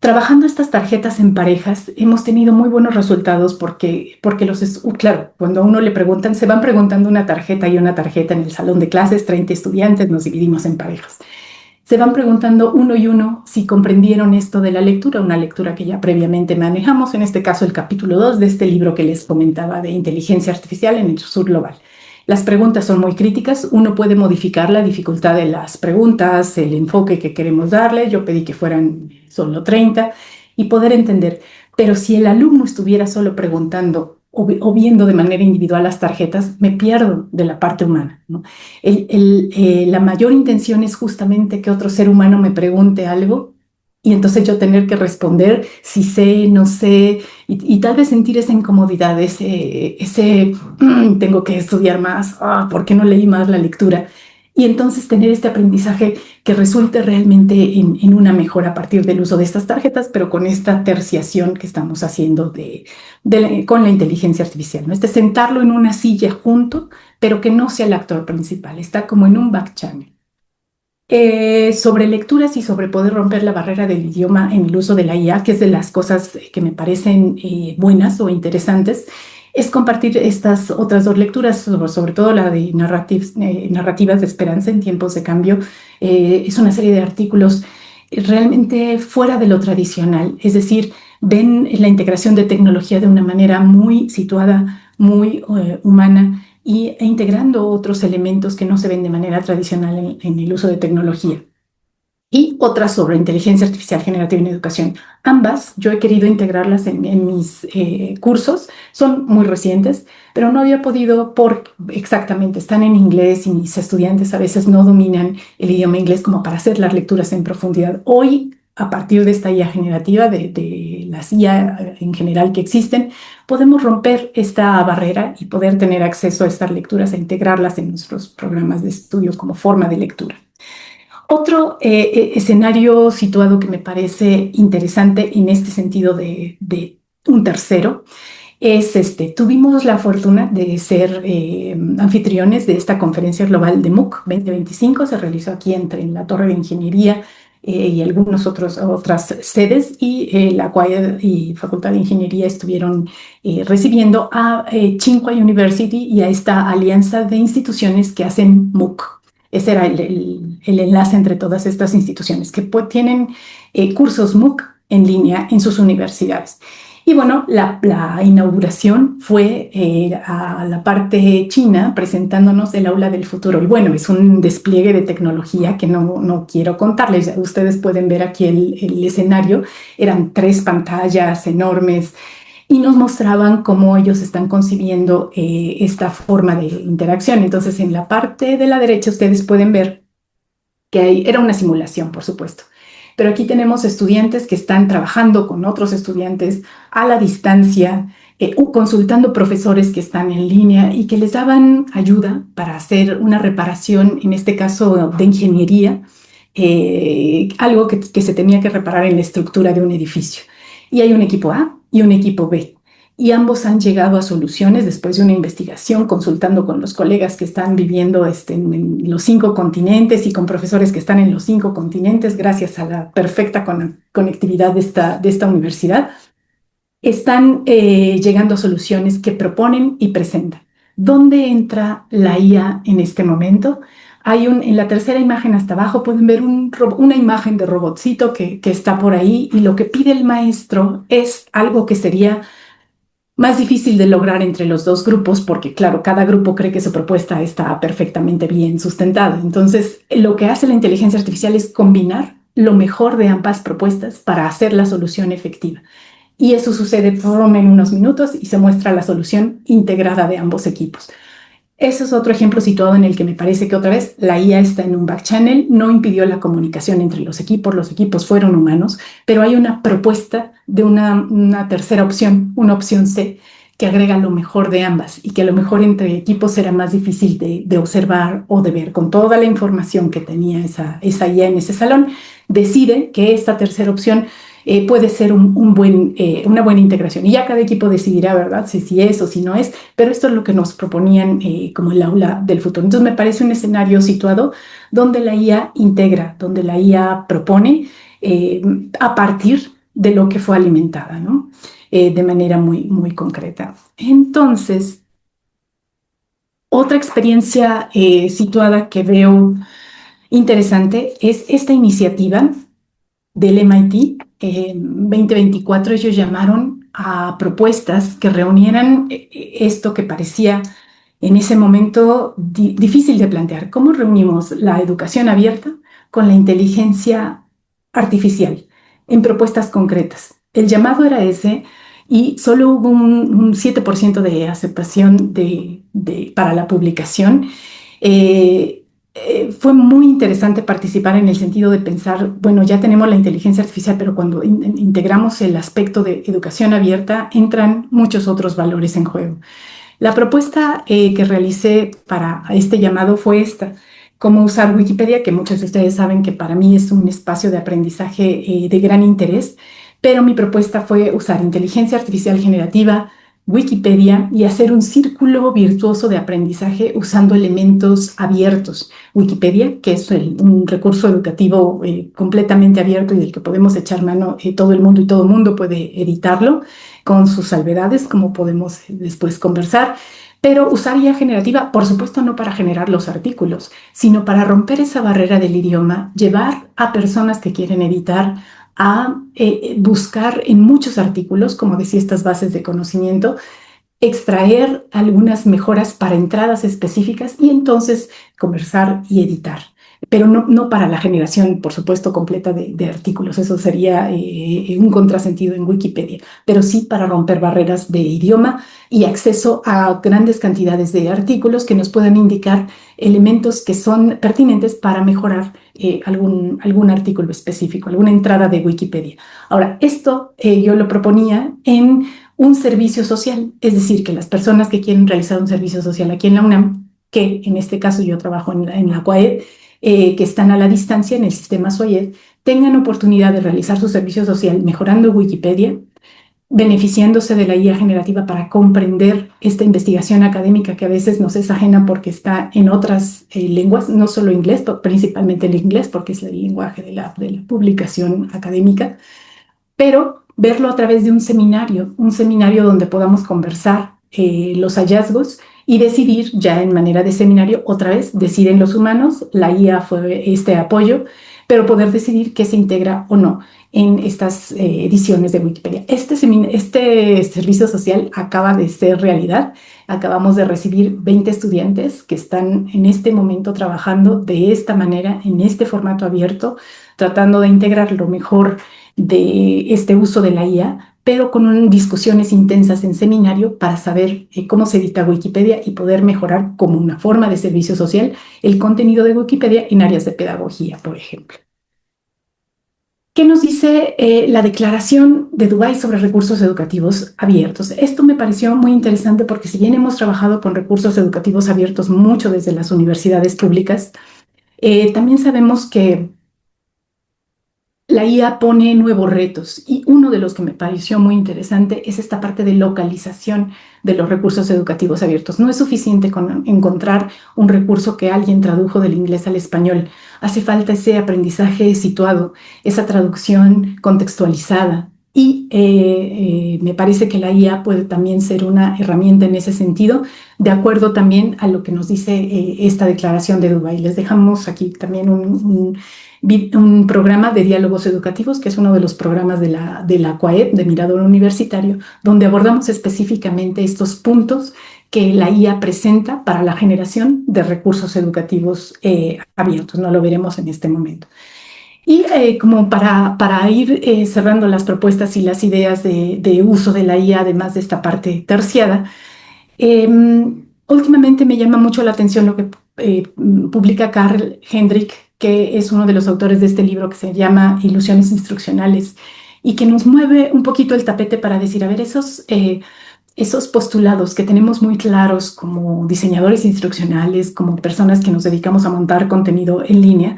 Trabajando estas tarjetas en parejas, hemos tenido muy buenos resultados porque claro, cuando a uno le preguntan, se van preguntando una tarjeta y una tarjeta en el salón de clases, 30 estudiantes, nos dividimos en parejas. Se van preguntando uno y uno si comprendieron esto de la lectura, una lectura que ya previamente manejamos, en este caso el capítulo 2 de este libro que les comentaba de inteligencia artificial en el sur global. Las preguntas son muy críticas, uno puede modificar la dificultad de las preguntas, el enfoque que queremos darle, yo pedí que fueran solo 30 y poder entender, pero si el alumno estuviera solo preguntando o viendo de manera individual las tarjetas, me pierdo de la parte humana, ¿no? La mayor intención es justamente que otro ser humano me pregunte algo y entonces yo tener que responder si sé, no sé, y tal vez sentir esa incomodidad, tengo que estudiar más, ¿por qué no leí más la lectura? Y entonces tener este aprendizaje que resulte realmente en una mejora a partir del uso de estas tarjetas, pero con esta terciación que estamos haciendo con la inteligencia artificial, ¿no? Sentarlo en una silla junto, pero que no sea el actor principal, está como en un back channel. Sobre lecturas y sobre poder romper la barrera del idioma en el uso de la IA, que es de las cosas que me parecen buenas o interesantes, es compartir estas otras dos lecturas, sobre todo la de narrativas de esperanza en tiempos de cambio. Es una serie de artículos realmente fuera de lo tradicional, es decir, ven la integración de tecnología de una manera muy situada, muy humana, e integrando otros elementos que no se ven de manera tradicional en el uso de tecnología. Y otras sobre inteligencia artificial generativa en educación. Ambas yo he querido integrarlas en mis cursos, son muy recientes, pero no había podido exactamente, están en inglés y mis estudiantes a veces no dominan el idioma inglés como para hacer las lecturas en profundidad. Hoy, a partir de esta IA generativa, de las IA en general que existen, podemos romper esta barrera y poder tener acceso a estas lecturas e integrarlas en nuestros programas de estudio como forma de lectura. Otro escenario situado que me parece interesante en este sentido de un tercero es tuvimos la fortuna de ser anfitriones de esta conferencia global de MOOC 2025, se realizó aquí en la Torre de Ingeniería y algunas otras sedes, y la Quaid y Facultad de Ingeniería estuvieron recibiendo a Tsinghua University y a esta alianza de instituciones que hacen MOOC. Ese era el enlace entre todas estas instituciones que tienen cursos MOOC en línea en sus universidades. Y bueno, la inauguración fue a la parte china presentándonos el aula del futuro. Y bueno, es un despliegue de tecnología que no quiero contarles. Ustedes pueden ver aquí el escenario. Eran 3 pantallas enormes y nos mostraban cómo ellos están concibiendo esta forma de interacción. Entonces, en la parte de la derecha ustedes pueden ver que era una simulación, por supuesto. Pero aquí tenemos estudiantes que están trabajando con otros estudiantes a la distancia, consultando profesores que están en línea y que les daban ayuda para hacer una reparación, en este caso de ingeniería, algo que se tenía que reparar en la estructura de un edificio. Y hay un equipo A y un equipo B. Y ambos han llegado a soluciones después de una investigación, consultando con los colegas que están viviendo en los 5 continentes y con profesores que están en los 5 continentes, gracias a la perfecta conectividad de esta universidad. Están llegando a soluciones que proponen y presentan. ¿Dónde entra la IA en este momento? En la tercera imagen hasta abajo pueden ver una imagen de robotcito que está por ahí, y lo que pide el maestro es algo que sería más difícil de lograr entre los dos grupos, porque claro, cada grupo cree que su propuesta está perfectamente bien sustentada. Entonces, lo que hace la inteligencia artificial es combinar lo mejor de ambas propuestas para hacer la solución efectiva. Y eso sucede en unos minutos y se muestra la solución integrada de ambos equipos. Ese es otro ejemplo situado en el que me parece que otra vez la IA está en un back channel, no impidió la comunicación entre los equipos fueron humanos, pero hay una propuesta de una tercera opción, una opción C, que agrega lo mejor de ambas y que a lo mejor entre equipos era más difícil de observar o de ver. Con toda la información que tenía esa IA en ese salón, decide que esta tercera opción puede ser una buena integración. Y ya cada equipo decidirá, ¿verdad? Si es o si no es, pero esto es lo que nos proponían como el aula del futuro. Entonces me parece un escenario situado donde la IA integra, donde la IA propone a partir de lo que fue alimentada, ¿no? De manera muy, muy concreta. Entonces, otra experiencia situada que veo interesante es esta iniciativa del MIT. En 2024 ellos llamaron a propuestas que reunieran esto que parecía en ese momento difícil de plantear. ¿Cómo reunimos la educación abierta con la inteligencia artificial en propuestas concretas? El llamado era ese y solo hubo un 7% de aceptación para la publicación. Fue muy interesante participar en el sentido de pensar, bueno, ya tenemos la inteligencia artificial, pero cuando integramos el aspecto de educación abierta, entran muchos otros valores en juego. La propuesta que realicé para este llamado fue esta: cómo usar Wikipedia, que muchos de ustedes saben que para mí es un espacio de aprendizaje de gran interés, pero mi propuesta fue usar inteligencia artificial generativa, Wikipedia y hacer un círculo virtuoso de aprendizaje usando elementos abiertos. Wikipedia, que es un recurso educativo completamente abierto y del que podemos echar mano todo el mundo, y todo el mundo puede editarlo con sus salvedades, como podemos después conversar. Pero usar IA generativa, por supuesto, no para generar los artículos, sino para romper esa barrera del idioma, llevar a personas que quieren editar a buscar en muchos artículos, como decía, estas bases de conocimiento, extraer algunas mejoras para entradas específicas y entonces conversar y editar. Pero no para la generación, por supuesto, completa de artículos. Eso sería un contrasentido en Wikipedia, pero sí para romper barreras de idioma y acceso a grandes cantidades de artículos que nos puedan indicar elementos que son pertinentes para mejorar algún artículo específico, alguna entrada de Wikipedia. Ahora, esto yo lo proponía en un servicio social, es decir, que las personas que quieren realizar un servicio social aquí en la UNAM, que en este caso yo trabajo en la CUAED, que están a la distancia en el sistema SOIED, tengan oportunidad de realizar su servicio social mejorando Wikipedia, beneficiándose de la IA generativa para comprender esta investigación académica que a veces nos es ajena porque está en otras lenguas, no solo inglés, pero principalmente el inglés, porque es el lenguaje de la publicación académica, pero verlo a través de un seminario donde podamos conversar los hallazgos y decidir ya en manera de seminario. Otra vez deciden los humanos, la IA fue este apoyo, pero poder decidir qué se integra o no en estas ediciones de Wikipedia. Este servicio social acaba de ser realidad. Acabamos de recibir 20 estudiantes que están en este momento trabajando de esta manera, en este formato abierto, tratando de integrar lo mejor de este uso de la IA, pero con discusiones intensas en seminario para saber cómo se edita Wikipedia y poder mejorar como una forma de servicio social el contenido de Wikipedia en áreas de pedagogía, por ejemplo. ¿Qué nos dice la Declaración de Dubái sobre recursos educativos abiertos? Esto me pareció muy interesante porque si bien hemos trabajado con recursos educativos abiertos mucho desde las universidades públicas, también sabemos que la IA pone nuevos retos y uno de los que me pareció muy interesante es esta parte de localización de los recursos educativos abiertos. No es suficiente con encontrar un recurso que alguien tradujo del inglés al español. Hace falta ese aprendizaje situado, esa traducción contextualizada. Y me parece que la IA puede también ser una herramienta en ese sentido, de acuerdo también a lo que nos dice esta declaración de Dubái. Les dejamos aquí también un programa de diálogos educativos, que es uno de los programas de la CUAED, de Mirador Universitario, donde abordamos específicamente estos puntos que la IA presenta para la generación de recursos educativos abiertos. No lo veremos en este momento. Y como para ir cerrando las propuestas y las ideas de uso de la IA, además de esta parte terciada, últimamente me llama mucho la atención lo que publica Karl Hendrik, que es uno de los autores de este libro que se llama Ilusiones Instruccionales, y que nos mueve un poquito el tapete para decir, a ver, esos postulados que tenemos muy claros como diseñadores instruccionales, como personas que nos dedicamos a montar contenido en línea,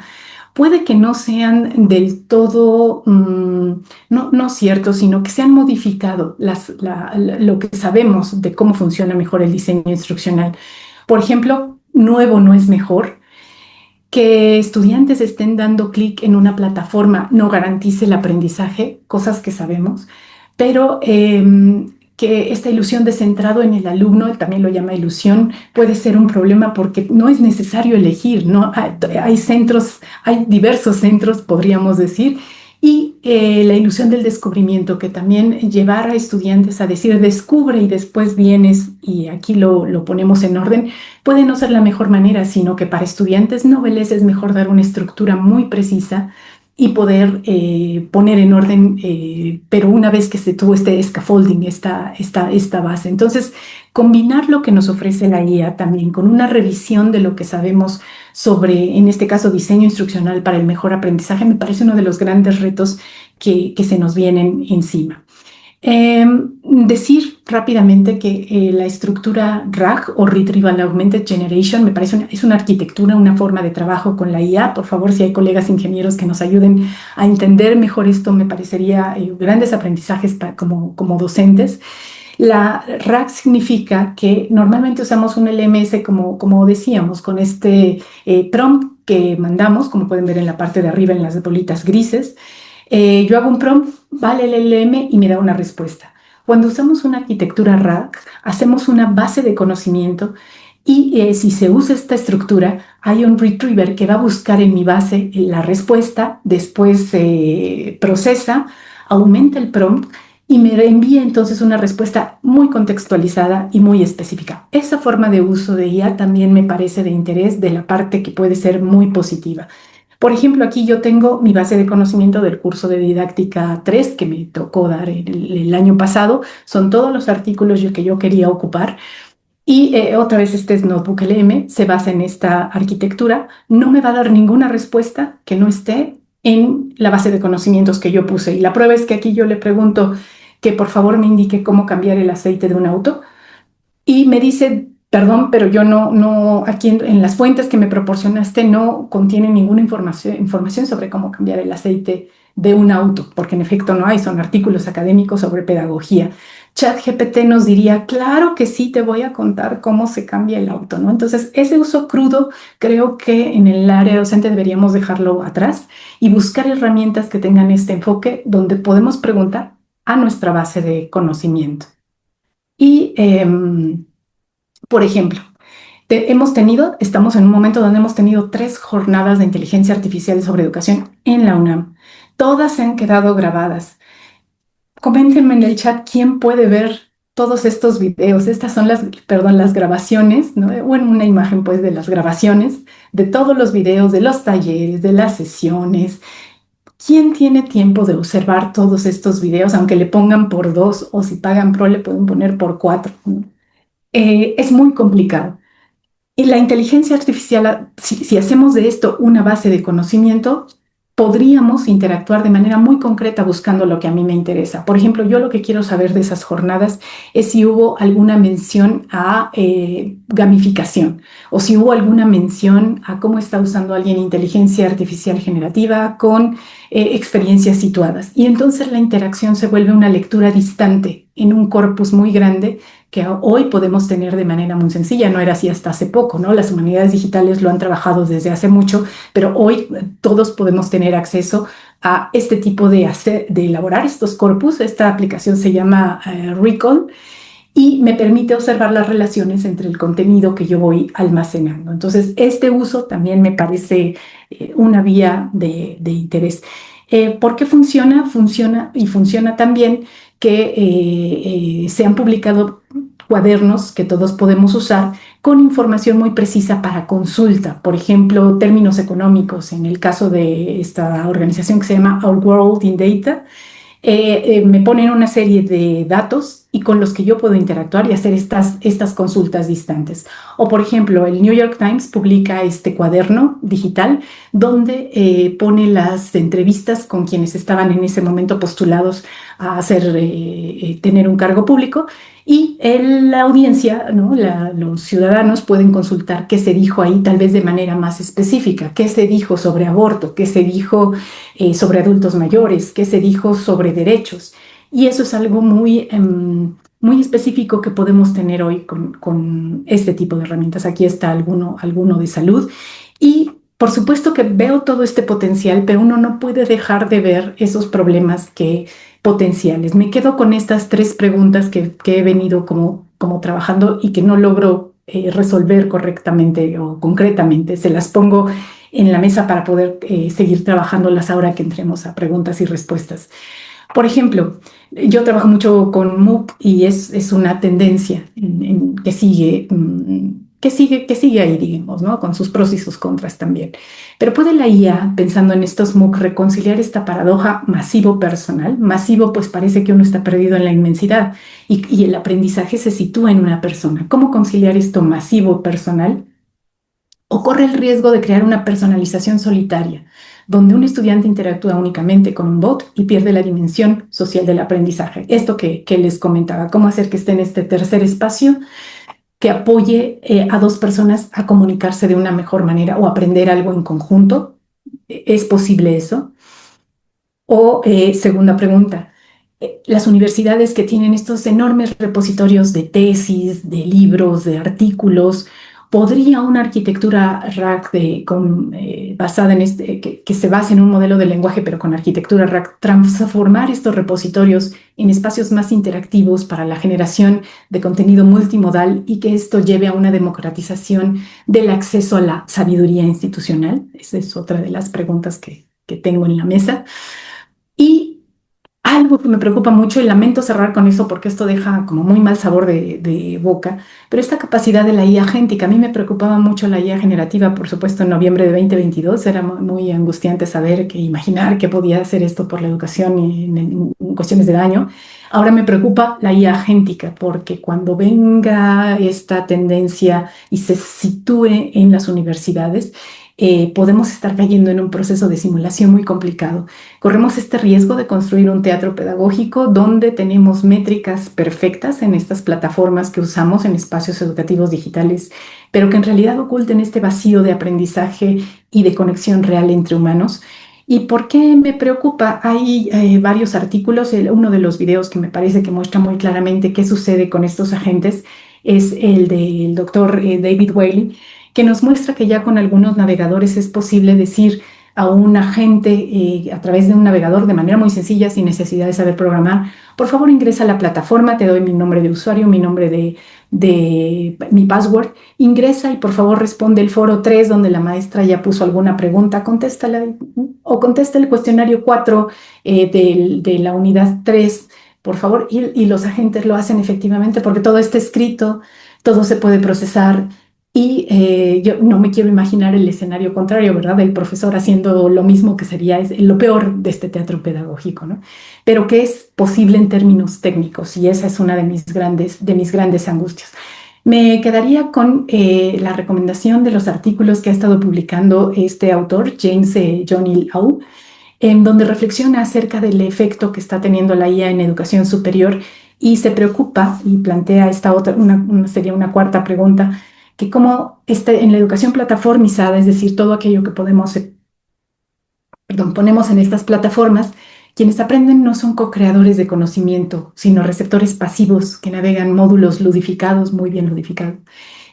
puede que no sean del todo no ciertos, sino que se han modificado lo que sabemos de cómo funciona mejor el diseño instruccional. Por ejemplo, nuevo no es mejor. Que estudiantes estén dando clic en una plataforma no garantice el aprendizaje, cosas que sabemos, pero que esta ilusión de centrado en el alumno, él también lo llama ilusión, puede ser un problema porque no es necesario elegir, ¿no? Hay centros, hay diversos centros, podríamos decir, y la ilusión del descubrimiento, que también llevar a estudiantes a decir descubre y después vienes, y aquí lo ponemos en orden, puede no ser la mejor manera, sino que para estudiantes noveles es mejor dar una estructura muy precisa y poder poner en orden, pero una vez que se tuvo este scaffolding, esta base. Entonces, combinar lo que nos ofrece la guía también con una revisión de lo que sabemos sobre, en este caso, diseño instruccional para el mejor aprendizaje, me parece uno de los grandes retos que se nos vienen encima. Decir rápidamente que la estructura RAG o Retrieval Augmented Generation me parece es una arquitectura, una forma de trabajo con la IA. Por favor, si hay colegas ingenieros que nos ayuden a entender mejor esto, me parecería grandes aprendizajes como docentes. La RAG significa que normalmente usamos un LMS como decíamos, con este prompt que mandamos, como pueden ver en la parte de arriba en las bolitas grises. Yo hago un prompt, vale el LLM y me da una respuesta. Cuando usamos una arquitectura RAG, hacemos una base de conocimiento y si se usa esta estructura, hay un retriever que va a buscar en mi base la respuesta, después procesa, aumenta el prompt y me envía entonces una respuesta muy contextualizada y muy específica. Esa forma de uso de IA también me parece de interés, de la parte que puede ser muy positiva. Por ejemplo, aquí yo tengo mi base de conocimiento del curso de didáctica 3 que me tocó dar el año pasado. Son todos los artículos que yo quería ocupar. Y otra vez este es Notebook LM, se basa en esta arquitectura. No me va a dar ninguna respuesta que no esté en la base de conocimientos que yo puse. Y la prueba es que aquí yo le pregunto que por favor me indique cómo cambiar el aceite de un auto. Y me dice, perdón, pero yo aquí en las fuentes que me proporcionaste no contiene ninguna información sobre cómo cambiar el aceite de un auto, porque en efecto no hay, son artículos académicos sobre pedagogía. ChatGPT nos diría, claro que sí, te voy a contar cómo se cambia el auto, ¿no? Entonces, ese uso crudo creo que en el área docente deberíamos dejarlo atrás y buscar herramientas que tengan este enfoque donde podemos preguntar a nuestra base de conocimiento. Y, por ejemplo, estamos en un momento donde hemos tenido 3 jornadas de inteligencia artificial sobre educación en la UNAM. Todas se han quedado grabadas. Coméntenme en el chat quién puede ver todos estos videos. Estas son las grabaciones, ¿no? Bueno, una imagen pues de las grabaciones, de todos los videos, de los talleres, de las sesiones. ¿Quién tiene tiempo de observar todos estos videos? Aunque le pongan por 2 o si pagan Pro le pueden poner por 4. Es muy complicado. Y la inteligencia artificial, si hacemos de esto una base de conocimiento, podríamos interactuar de manera muy concreta buscando lo que a mí me interesa. Por ejemplo, yo lo que quiero saber de esas jornadas es si hubo alguna mención a gamificación o si hubo alguna mención a cómo está usando alguien inteligencia artificial generativa con experiencias situadas. Y entonces la interacción se vuelve una lectura distante en un corpus muy grande que hoy podemos tener de manera muy sencilla. No era así hasta hace poco, ¿no? Las humanidades digitales lo han trabajado desde hace mucho, pero hoy todos podemos tener acceso a este tipo de elaborar estos corpus. Esta aplicación se llama Recall y me permite observar las relaciones entre el contenido que yo voy almacenando. Entonces, este uso también me parece una vía de interés. ¿Por qué funciona? Funciona también que se han publicado cuadernos que todos podemos usar con información muy precisa para consulta. Por ejemplo, términos económicos. En el caso de esta organización que se llama Our World in Data, me ponen una serie de datos y con los que yo puedo interactuar y hacer estas consultas distantes. O, por ejemplo, el New York Times publica este cuaderno digital donde pone las entrevistas con quienes estaban en ese momento postulados a tener un cargo público, y la audiencia, ¿no? Los ciudadanos pueden consultar qué se dijo ahí, tal vez de manera más específica, qué se dijo sobre aborto, qué se dijo sobre adultos mayores, qué se dijo sobre derechos. Y eso es algo muy específico que podemos tener hoy con este tipo de herramientas. Aquí está alguno de salud. Y por supuesto que veo todo este potencial, pero uno no puede dejar de ver esos problemas potenciales. Me quedo con estas 3 preguntas que he venido como trabajando y que no logro resolver correctamente o concretamente. Se las pongo en la mesa para poder seguir trabajándolas ahora que entremos a preguntas y respuestas. Por ejemplo, yo trabajo mucho con MOOC y es una tendencia que sigue ahí, digamos, ¿no? Con sus pros y sus contras también. Pero ¿puede la IA, pensando en estos MOOC, reconciliar esta paradoja masivo-personal? Masivo, pues parece que uno está perdido en la inmensidad y el aprendizaje se sitúa en una persona. ¿Cómo conciliar esto masivo-personal? ¿O corre el riesgo de crear una personalización solitaria, donde un estudiante interactúa únicamente con un bot y pierde la dimensión social del aprendizaje? Esto que les comentaba, cómo hacer que esté en este tercer espacio que apoye a 2 personas a comunicarse de una mejor manera o aprender algo en conjunto. ¿Es posible eso? O segunda pregunta, las universidades que tienen estos enormes repositorios de tesis, de libros, de artículos, ¿podría una arquitectura RAG basada en que se base en un modelo de lenguaje, pero con arquitectura RAG, transformar estos repositorios en espacios más interactivos para la generación de contenido multimodal y que esto lleve a una democratización del acceso a la sabiduría institucional? Esa es otra de las preguntas que tengo en la mesa. Y algo que me preocupa mucho, y lamento cerrar con eso porque esto deja como muy mal sabor de boca, pero esta capacidad de la IA agéntica. A mí me preocupaba mucho la IA generativa, por supuesto, en noviembre de 2022. Era muy angustiante imaginar que podía hacer esto por la educación y en cuestiones de daño. Ahora me preocupa la IA agéntica, porque cuando venga esta tendencia y se sitúe en las universidades, podemos estar cayendo en un proceso de simulación muy complicado. Corremos este riesgo de construir un teatro pedagógico donde tenemos métricas perfectas en estas plataformas que usamos en espacios educativos digitales, pero que en realidad oculten este vacío de aprendizaje y de conexión real entre humanos. ¿Y por qué me preocupa? Hay varios artículos. Uno de los videos que me parece que muestra muy claramente qué sucede con estos agentes es el del doctor David Whaley, que nos muestra que ya con algunos navegadores es posible decir a un agente a través de un navegador de manera muy sencilla, sin necesidad de saber programar: por favor ingresa a la plataforma, te doy mi nombre de usuario, mi nombre de mi password, ingresa y por favor responde el foro 3 donde la maestra ya puso alguna pregunta, contéstala, o contesta el cuestionario 4 de la unidad 3, por favor. Y los agentes lo hacen efectivamente porque todo está escrito, todo se puede procesar. Y yo no me quiero imaginar el escenario contrario, ¿verdad? El profesor haciendo lo mismo, que sería lo peor de este teatro pedagógico, ¿no? Pero que es posible en términos técnicos, y esa es una de mis grandes angustias. Me quedaría con la recomendación de los artículos que ha estado publicando este autor, James Johnny Au, en donde reflexiona acerca del efecto que está teniendo la IA en educación superior y se preocupa y plantea esta otra, sería una cuarta pregunta, que como en la educación plataformizada, es decir, todo aquello que ponemos en estas plataformas, quienes aprenden no son co-creadores de conocimiento, sino receptores pasivos que navegan módulos ludificados, muy bien ludificados,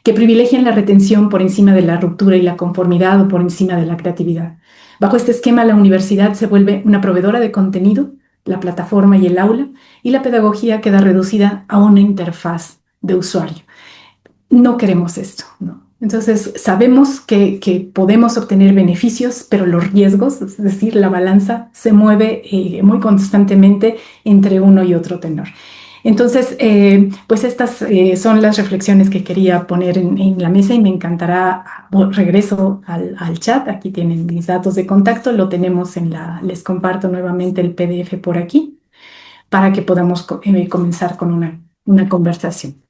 que privilegian la retención por encima de la ruptura y la conformidad o por encima de la creatividad. Bajo este esquema, la universidad se vuelve una proveedora de contenido, la plataforma y el aula, y la pedagogía queda reducida a una interfaz de usuario. No queremos esto, ¿no? Entonces, sabemos que podemos obtener beneficios, pero los riesgos, es decir, la balanza se mueve muy constantemente entre uno y otro tenor. Entonces, pues estas son las reflexiones que quería poner en la mesa, y me encantará, regreso al chat. Aquí tienen mis datos de contacto, lo tenemos les comparto nuevamente el PDF por aquí para que podamos comenzar con una una conversación.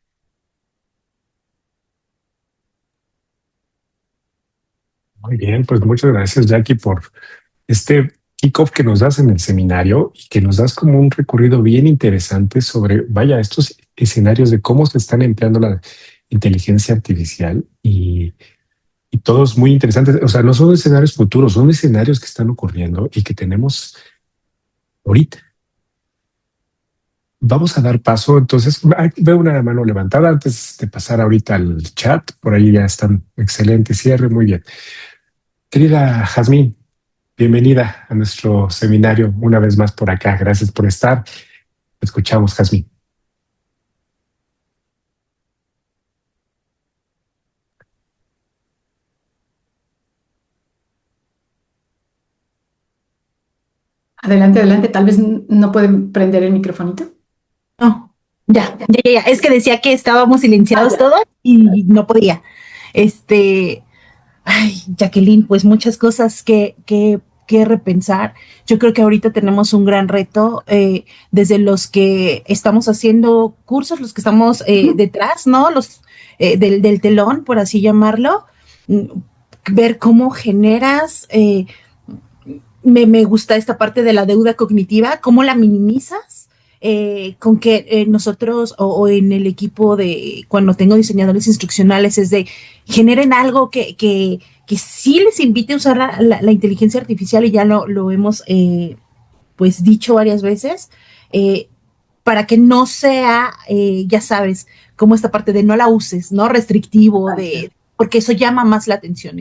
Muy bien, pues muchas gracias, Jackie, por este kickoff que nos das en el seminario y que nos das como un recorrido bien interesante sobre, vaya, estos escenarios de cómo se están empleando la inteligencia artificial y todos muy interesantes. O sea, no son escenarios futuros, son escenarios que están ocurriendo y que tenemos ahorita. Vamos a dar paso, entonces, veo una mano levantada antes de pasar ahorita al chat, por ahí ya están, excelente cierre, muy bien. Querida Jazmín, bienvenida a nuestro seminario una vez más por acá. Gracias por estar. Te escuchamos, Jazmín. Adelante, adelante. Tal vez no pueden prender el microfonito. No, ya. Es que decía que estábamos silenciados todos y no podía. Jacqueline, pues muchas cosas que repensar. Yo creo que ahorita tenemos un gran reto, desde los que estamos haciendo cursos, los que estamos detrás, ¿no? Los del telón, por así llamarlo, ver cómo generas, me gusta esta parte de la deuda cognitiva, cómo la minimizas. Con que nosotros o en el equipo de cuando tengo diseñadores instruccionales es de generen algo que sí les invite a usar la inteligencia artificial y ya lo hemos pues dicho varias veces, para que no sea, ya sabes, como esta parte de no la uses, ¿no? Restrictivo, porque eso llama más la atención.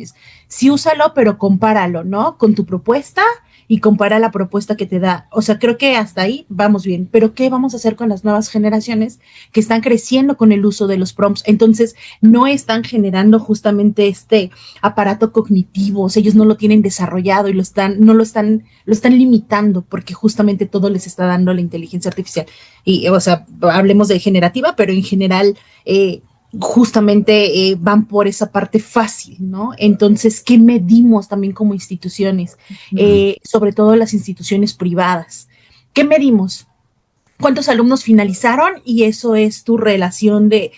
Sí, úsalo, pero compáralo, ¿no? Con tu propuesta y compara la propuesta que te da. O sea, creo que hasta ahí vamos bien, pero ¿qué vamos a hacer con las nuevas generaciones que están creciendo con el uso de los prompts? Entonces, no están generando justamente este aparato cognitivo, o sea, ellos no lo tienen desarrollado y lo están limitando porque justamente todo les está dando la inteligencia artificial. Y, o sea, hablemos de generativa, pero en general, justamente van por esa parte fácil, ¿no? Entonces, ¿qué medimos también como instituciones? Sobre todo las instituciones privadas. ¿Qué medimos? ¿Cuántos alumnos finalizaron? Y eso es tu relación de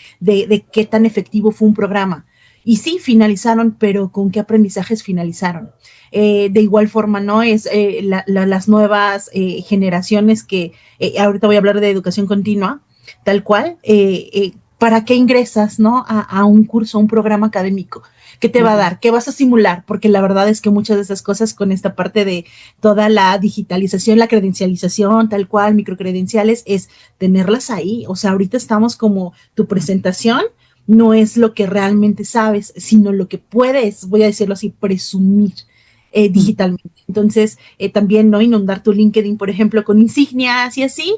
qué tan efectivo fue un programa. Y sí, finalizaron, pero ¿con qué aprendizajes finalizaron? De igual forma, ¿no? Es las nuevas generaciones que, ahorita voy a hablar de educación continua, tal cual, ¿para qué ingresas, no? A un curso, a un programa académico. ¿Qué te va a dar? ¿Qué vas a simular? Porque la verdad es que muchas de esas cosas con esta parte de toda la digitalización, la credencialización, tal cual, microcredenciales, es tenerlas ahí. O sea, ahorita estamos como tu presentación no es lo que realmente sabes, sino lo que puedes, voy a decirlo así, presumir digitalmente. Entonces, también no inundar tu LinkedIn, por ejemplo, con insignias y así,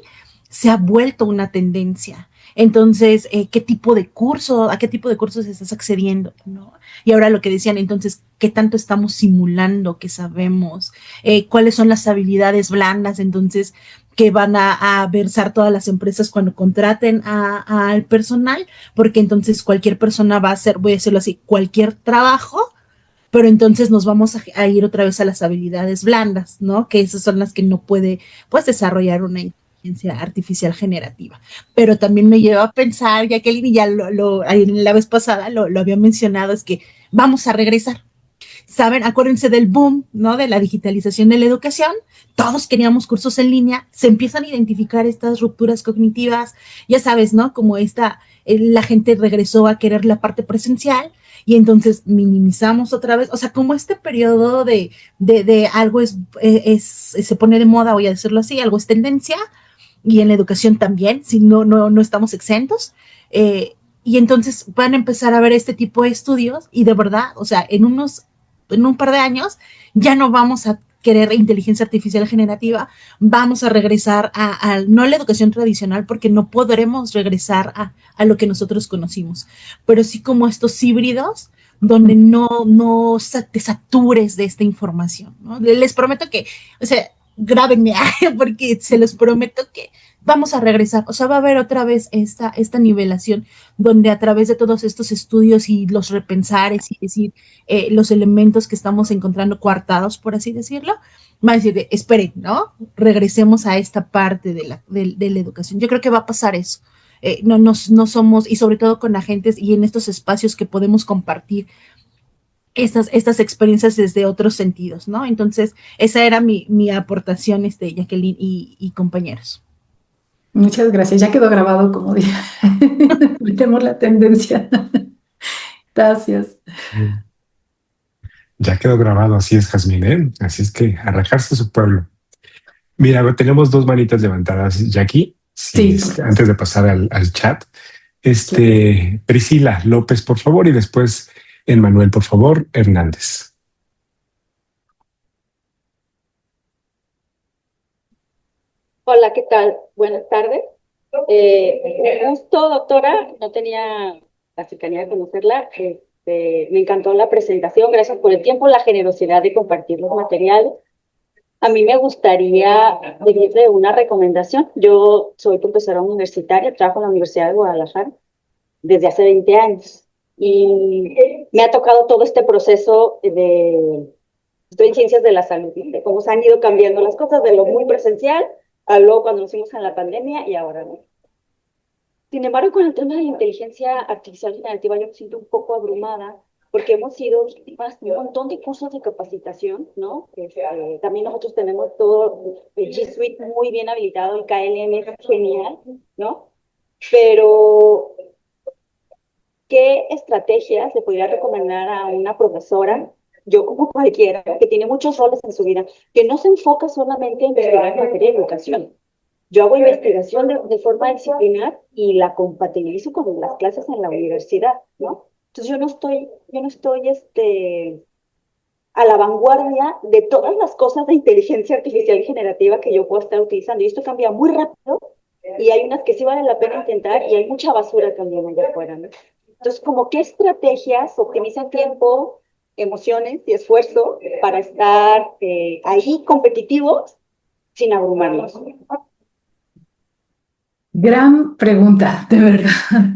se ha vuelto una tendencia. Entonces, ¿qué tipo de curso, a qué tipo de cursos estás accediendo? ¿No? Y ahora lo que decían, entonces, ¿qué tanto estamos simulando que sabemos? ¿Cuáles son las habilidades blandas? Entonces, que van a versar todas las empresas cuando contraten al personal, porque entonces cualquier persona va a hacer, voy a decirlo así, cualquier trabajo, pero entonces nos vamos a ir otra vez a las habilidades blandas, ¿no? Que esas son las que no puede, pues, desarrollar una inteligencia artificial generativa. Pero también me lleva a pensar, Jacqueline, y ya la vez pasada lo había mencionado, es que vamos a regresar. Saben, acuérdense del boom, ¿no? De la digitalización de la educación. Todos queríamos cursos en línea. Se empiezan a identificar estas rupturas cognitivas. Ya sabes, ¿no? Como la gente regresó a querer la parte presencial y entonces minimizamos otra vez. O sea, como este periodo de algo se pone de moda, voy a decirlo así, algo es tendencia, y en la educación también, si no estamos exentos. Y entonces van a empezar a ver este tipo de estudios y de verdad, o sea, en un par de años ya no vamos a querer inteligencia artificial generativa, vamos a regresar no a la educación tradicional porque no podremos regresar a lo que nosotros conocimos, pero sí como estos híbridos donde no te satures de esta información, ¿no? Les prometo que, o sea, grábenme, porque se los prometo que vamos a regresar, o sea, va a haber otra vez esta nivelación donde a través de todos estos estudios y los repensares y decir los elementos que estamos encontrando coartados, por así decirlo, va a decir, esperen, ¿no? Regresemos a esta parte de la educación. Yo creo que va a pasar eso. no somos, y sobre todo con agentes y en estos espacios que podemos compartir estas experiencias desde otros sentidos, ¿no? Entonces, esa era mi aportación, Jacqueline y compañeros. Muchas gracias. Ya quedó grabado, como dije. Tenemos la tendencia. Gracias. Ya quedó grabado, así es, Jazmín, ¿eh? Así es que arrancarse a su pueblo. Mira, tenemos dos manitas levantadas, Jackie, Sí, antes de pasar al chat. claro. Priscila López, por favor, y después Emmanuel, por favor, Hernández. Hola, ¿qué tal? Buenas tardes. Un gusto, doctora. No tenía la cercanía de conocerla. Me encantó la presentación. Gracias por el tiempo, la generosidad de compartir los materiales. A mí me gustaría pedirle una recomendación. Yo soy profesora universitaria, trabajo en la Universidad de Guadalajara desde hace 20 años y me ha tocado todo este proceso estoy en ciencias de la salud, de cómo se han ido cambiando las cosas de lo muy presencial a luego cuando nos fuimos en la pandemia y ahora no. Sin embargo, con el tema de la inteligencia artificial generativa yo me siento un poco abrumada porque hemos sido víctimas de un montón de cursos de capacitación, ¿no? También nosotros tenemos todo el G Suite muy bien habilitado, el KLM es genial, ¿no? Pero, ¿qué estrategias le podría recomendar a una profesora, yo como cualquiera, que tiene muchos roles en su vida, que no se enfoca solamente en investigar en materia de educación? Yo hago investigación de forma disciplinar y la compatibilizo con las clases en la universidad, ¿no? Entonces yo no estoy a la vanguardia de todas las cosas de inteligencia artificial generativa que yo puedo estar utilizando. Y esto cambia muy rápido y hay unas que sí vale la pena intentar y hay mucha basura también allá afuera, ¿no? Entonces, como qué estrategias optimizan tiempo, emociones y esfuerzo para estar ahí competitivos sin abrumarnos. Gran pregunta, de verdad.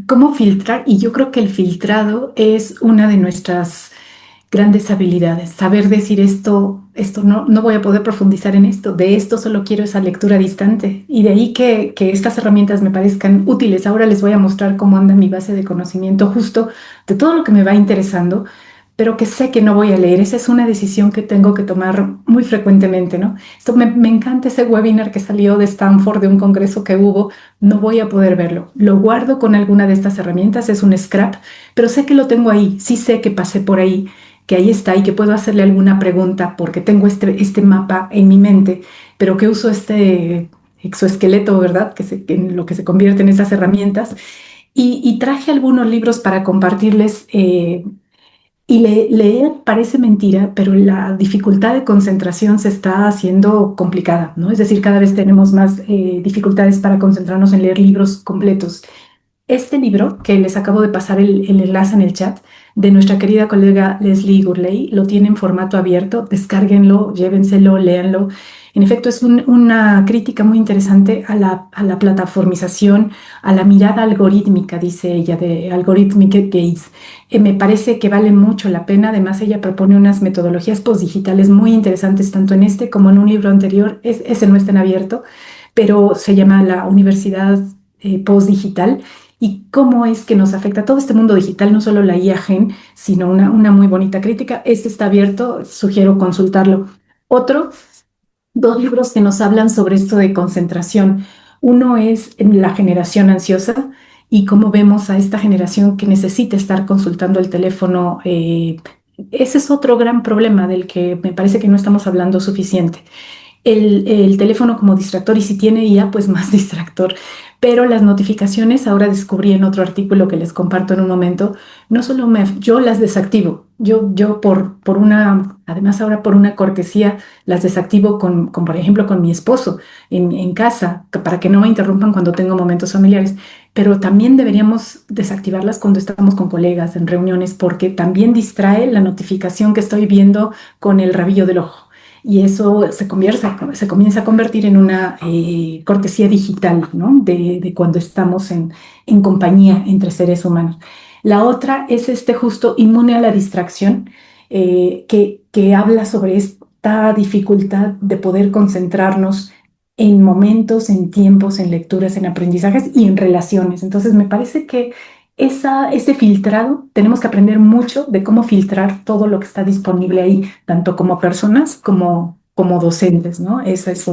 ¿Cómo filtrar? Y yo creo que el filtrado es una de nuestras grandes habilidades. Saber decir esto no voy a poder profundizar en esto, de esto solo quiero esa lectura distante. Y de ahí que estas herramientas me parezcan útiles. Ahora les voy a mostrar cómo anda mi base de conocimiento justo de todo lo que me va interesando, pero que sé que no voy a leer. Esa es una decisión que tengo que tomar muy frecuentemente, ¿no? Esto me encanta ese webinar que salió de Stanford, de un congreso que hubo. No voy a poder verlo. Lo guardo con alguna de estas herramientas, es un scrap, pero sé que lo tengo ahí. Sí sé que pasé por ahí, que ahí está y que puedo hacerle alguna pregunta porque tengo este mapa en mi mente, pero que uso este exoesqueleto, ¿verdad? En lo que se convierte en esas herramientas. Y traje algunos libros para compartirles. Leer parece mentira, pero la dificultad de concentración se está haciendo complicada, ¿no? Es decir, cada vez tenemos más dificultades para concentrarnos en leer libros completos. Este libro, que les acabo de pasar el enlace en el chat, de nuestra querida colega Leslie Gurley, lo tiene en formato abierto, descárguenlo, llévenselo, léanlo. En efecto, es una crítica muy interesante a la plataformización, a la mirada algorítmica, dice ella, de Algorithmic Gaze. Me parece que vale mucho la pena. Además, ella propone unas metodologías postdigitales muy interesantes, tanto en este como en un libro anterior. Ese no está en abierto, pero se llama La Universidad Postdigital. Y cómo es que nos afecta todo este mundo digital, no solo la IA Gen, sino una muy bonita crítica. Este está abierto, sugiero consultarlo. Otro, dos libros que nos hablan sobre esto de concentración. Uno es La generación ansiosa y cómo vemos a esta generación que necesita estar consultando el teléfono. Ese es otro gran problema del que me parece que no estamos hablando suficiente. El teléfono como distractor y si tiene IA, pues más distractor. Pero las notificaciones, ahora descubrí en otro artículo que les comparto en un momento, no solo yo las desactivo, yo por una, además ahora por una cortesía, las desactivo por ejemplo, con mi esposo en casa, para que no me interrumpan cuando tengo momentos familiares. Pero también deberíamos desactivarlas cuando estamos con colegas en reuniones, porque también distrae la notificación que estoy viendo con el rabillo del ojo. Y eso se comienza a convertir en una cortesía digital, ¿no? De cuando estamos en compañía entre seres humanos. La otra es justo inmune a la distracción, que habla sobre esta dificultad de poder concentrarnos en momentos, en tiempos, en lecturas, en aprendizajes y en relaciones. Entonces, me parece que ese filtrado, tenemos que aprender mucho de cómo filtrar todo lo que está disponible ahí, tanto como personas como docentes, ¿no? Esa es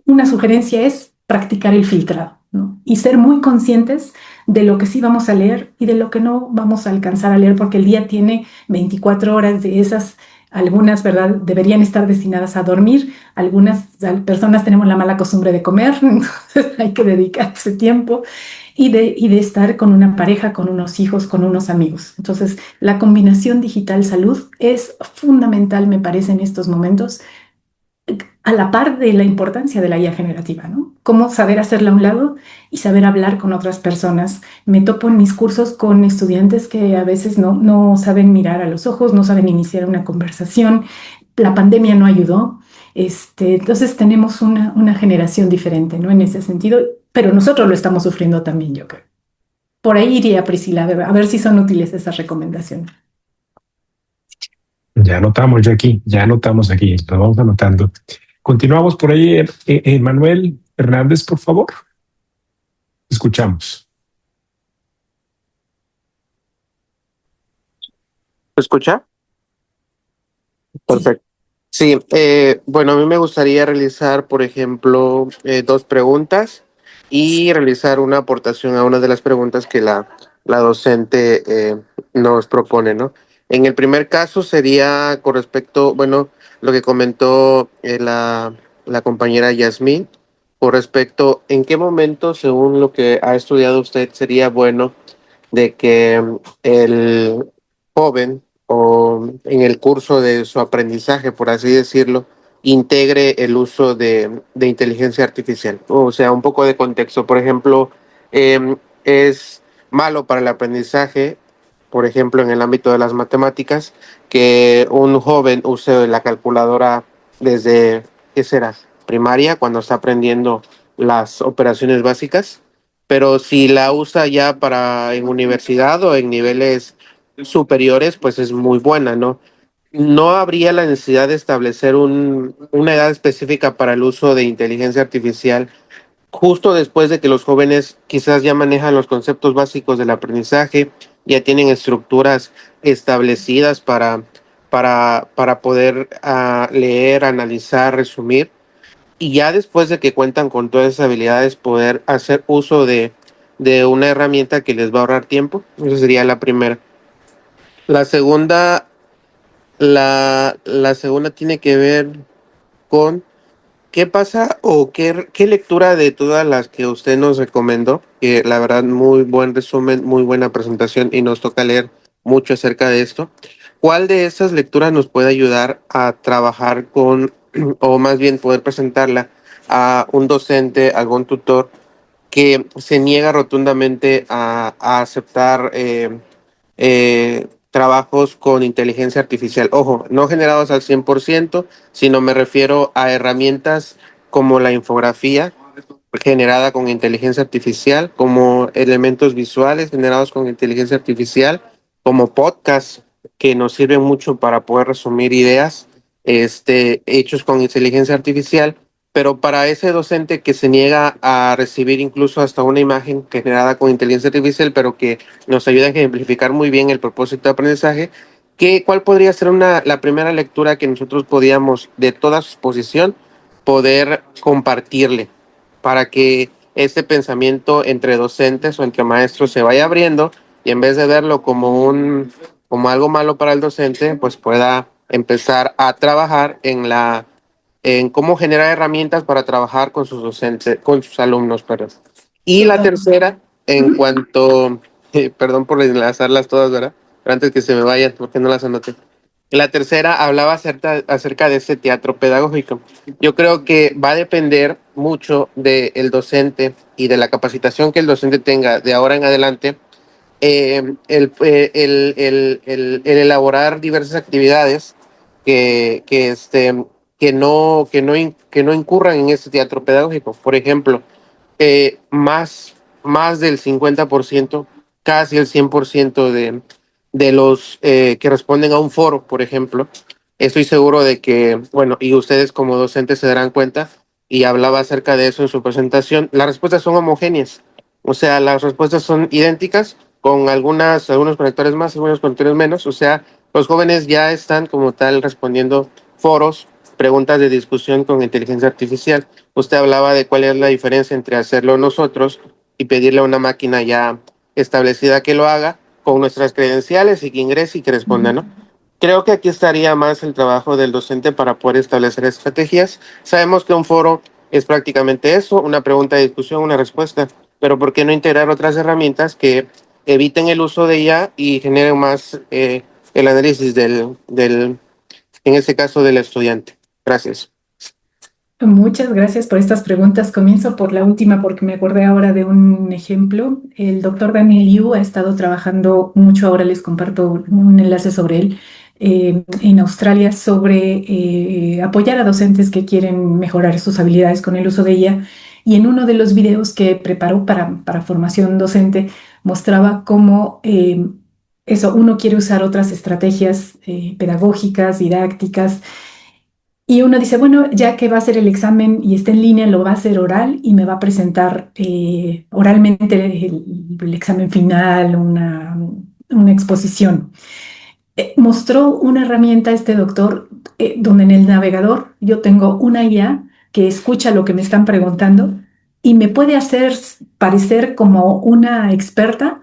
una sugerencia es practicar el filtrado, ¿no? Y ser muy conscientes de lo que sí vamos a leer y de lo que no vamos a alcanzar a leer, porque el día tiene 24 horas de esas. Algunas, ¿verdad?, deberían estar destinadas a dormir. Algunas personas tenemos la mala costumbre de comer, entonces hay que dedicar ese tiempo y de estar con una pareja, con unos hijos, con unos amigos. Entonces, la combinación digital-salud es fundamental, me parece, en estos momentos, a la par de la importancia de la IA generativa, ¿no? Cómo saber hacerla a un lado y saber hablar con otras personas. Me topo en mis cursos con estudiantes que a veces no saben mirar a los ojos, no saben iniciar una conversación. La pandemia no ayudó. Entonces tenemos una generación diferente, ¿no? En ese sentido, pero nosotros lo estamos sufriendo también, yo creo. Por ahí iría, Priscila, a ver si son útiles esas recomendaciones. Ya anotamos, Jackie, ya anotamos aquí, lo vamos anotando. Continuamos por ahí. Manuel Hernández, por favor. Escuchamos. ¿Me escucha? Sí. Perfecto. Sí, bueno, a mí me gustaría realizar, por ejemplo, dos preguntas y realizar una aportación a una de las preguntas que la docente nos propone, ¿no? En el primer caso sería con respecto, bueno, lo que comentó la compañera Yasmín, con respecto en qué momento, según lo que ha estudiado usted, sería bueno de que el joven o en el curso de su aprendizaje, por así decirlo, integre el uso de inteligencia artificial. O sea, un poco de contexto. Por ejemplo, es malo para el aprendizaje, por ejemplo, en el ámbito de las matemáticas, que un joven use la calculadora desde, ¿qué será? Primaria, cuando está aprendiendo las operaciones básicas, pero si la usa ya para en universidad o en niveles superiores, pues es muy buena, ¿no? No habría la necesidad de establecer una edad específica para el uso de inteligencia artificial justo después de que los jóvenes quizás ya manejan los conceptos básicos del aprendizaje, ya tienen estructuras establecidas para poder leer, analizar, resumir, y ya después de que cuentan con todas esas habilidades, poder hacer uso de una herramienta que les va a ahorrar tiempo. Esa sería la primera. La segunda, la segunda tiene que ver con qué pasa o qué lectura de todas las que usted nos recomendó, que la verdad muy buen resumen, muy buena presentación y nos toca leer mucho acerca de esto. ¿Cuál de esas lecturas nos puede ayudar a trabajar con, o más bien poder presentarla a un docente, algún tutor que se niega rotundamente a aceptar trabajos con inteligencia artificial? Ojo, no generados al 100%, sino me refiero a herramientas como la infografía generada con inteligencia artificial, como elementos visuales generados con inteligencia artificial, como podcasts que nos sirven mucho para poder resumir ideas, hechos con inteligencia artificial, pero para ese docente que se niega a recibir incluso hasta una imagen generada con inteligencia artificial, pero que nos ayuda a ejemplificar muy bien el propósito de aprendizaje, ¿cuál podría ser la primera lectura que nosotros podíamos, de toda su exposición, poder compartirle para que este pensamiento entre docentes o entre maestros se vaya abriendo y en vez de verlo como algo malo para el docente, pues pueda empezar a trabajar en cómo generar herramientas para trabajar con sus docentes, con sus alumnos, perdón. Y la tercera, en cuanto, perdón por enlazarlas todas, ¿verdad? Pero antes que se me vayan, porque no las anoté. La tercera hablaba acerca de ese teatro pedagógico. Yo creo que va a depender mucho del docente y de la capacitación que el docente tenga de ahora en adelante, el elaborar diversas actividades que, que, este, que no incurran en este teatro pedagógico. Por ejemplo, más del 50%, casi el 100% de los que responden a un foro, por ejemplo, Estoy seguro de que, bueno, y ustedes como docentes se darán cuenta, y hablaba acerca de eso en su presentación, las respuestas son homogéneas. O sea, las respuestas son idénticas, con algunos conectores más, algunos conectores menos. O sea, los jóvenes ya están como tal respondiendo foros, preguntas de discusión con inteligencia artificial. Usted hablaba de cuál es la diferencia entre hacerlo nosotros y pedirle a una máquina ya establecida que lo haga con nuestras credenciales y que ingrese y que responda, ¿no? Creo que aquí estaría más el trabajo del docente para poder establecer estrategias. Sabemos que un foro es prácticamente eso, una pregunta de discusión, una respuesta, pero ¿por qué no integrar otras herramientas que eviten el uso de ella y generen más el análisis en este caso, del estudiante? Gracias. Muchas gracias por estas preguntas. Comienzo por la última porque me acordé ahora de un ejemplo. El doctor Daniel Liu ha estado trabajando mucho, ahora les comparto un enlace sobre él, en Australia sobre apoyar a docentes que quieren mejorar sus habilidades con el uso de ella. Y en uno de los videos que preparó para formación docente mostraba cómo uno quiere usar otras estrategias pedagógicas, didácticas, y uno dice, bueno, ya que va a hacer el examen y está en línea, lo va a hacer oral y me va a presentar oralmente el examen final, una exposición. Mostró una herramienta este doctor donde en el navegador yo tengo una IA que escucha lo que me están preguntando y me puede hacer parecer como una experta.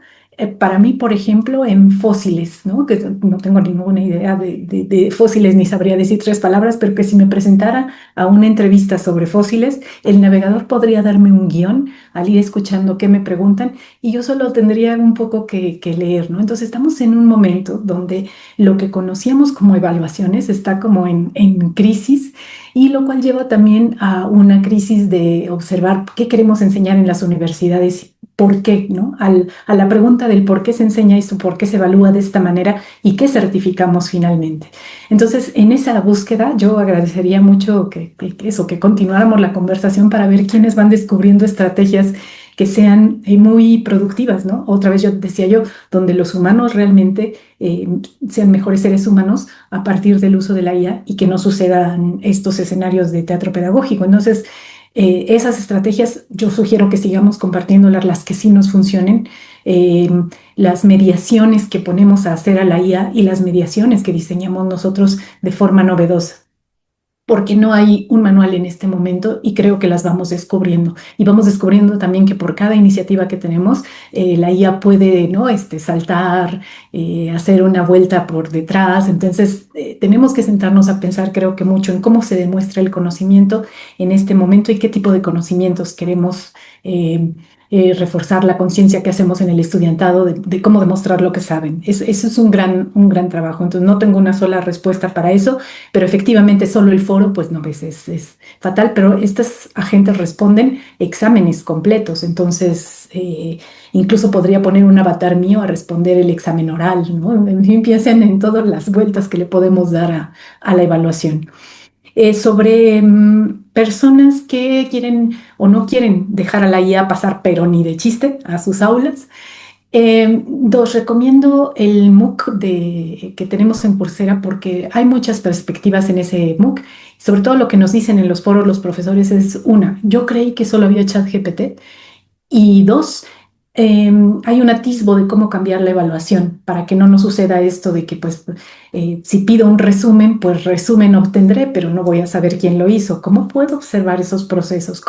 Para mí, por ejemplo, en fósiles, ¿no? Que no tengo ninguna idea de fósiles ni sabría decir tres palabras, pero que si me presentara a una entrevista sobre fósiles, el navegador podría darme un guión al ir escuchando qué me preguntan y yo solo tendría un poco que leer, ¿no? Entonces estamos en un momento donde lo que conocíamos como evaluaciones está como en crisis, y lo cual lleva también a una crisis de observar qué queremos enseñar en las universidades, por qué, ¿no? A la pregunta del por qué se enseña esto, por qué se evalúa de esta manera y qué certificamos finalmente. Entonces, en esa búsqueda, yo agradecería mucho que continuáramos la conversación para ver quiénes van descubriendo estrategias que sean muy productivas, ¿no? Otra vez decía yo, donde los humanos realmente sean mejores seres humanos a partir del uso de la IA y que no sucedan estos escenarios de teatro pedagógico. Entonces, esas estrategias yo sugiero que sigamos compartiéndolas, las que sí nos funcionen, eh, las mediaciones que ponemos a hacer a la IA y las mediaciones que diseñamos nosotros de forma novedosa, porque no hay un manual en este momento y creo que las vamos descubriendo. Y vamos descubriendo también que por cada iniciativa que tenemos, la IA puede, ¿no? Saltar, hacer una vuelta por detrás. Entonces, tenemos que sentarnos a pensar, creo que mucho, en cómo se demuestra el conocimiento en este momento y qué tipo de conocimientos queremos reforzar, la conciencia que hacemos en el estudiantado de cómo demostrar lo que saben. Eso es un gran trabajo. Entonces, no tengo una sola respuesta para eso, pero efectivamente solo el foro, pues no ves, es fatal, pero estos agentes responden exámenes completos, entonces incluso podría poner un avatar mío a responder el examen oral, ¿no? En fin, piensen en todas las vueltas que le podemos dar a la evaluación. Sobre personas que quieren o no quieren dejar a la IA pasar, pero ni de chiste, a sus aulas. Dos, recomiendo el MOOC que tenemos en Coursera porque hay muchas perspectivas en ese MOOC. Sobre todo lo que nos dicen en los foros los profesores es una, yo creí que solo había ChatGPT, y dos, hay un atisbo de cómo cambiar la evaluación para que no nos suceda esto de que pues si pido un resumen, pues resumen obtendré, pero no voy a saber quién lo hizo. ¿Cómo puedo observar esos procesos?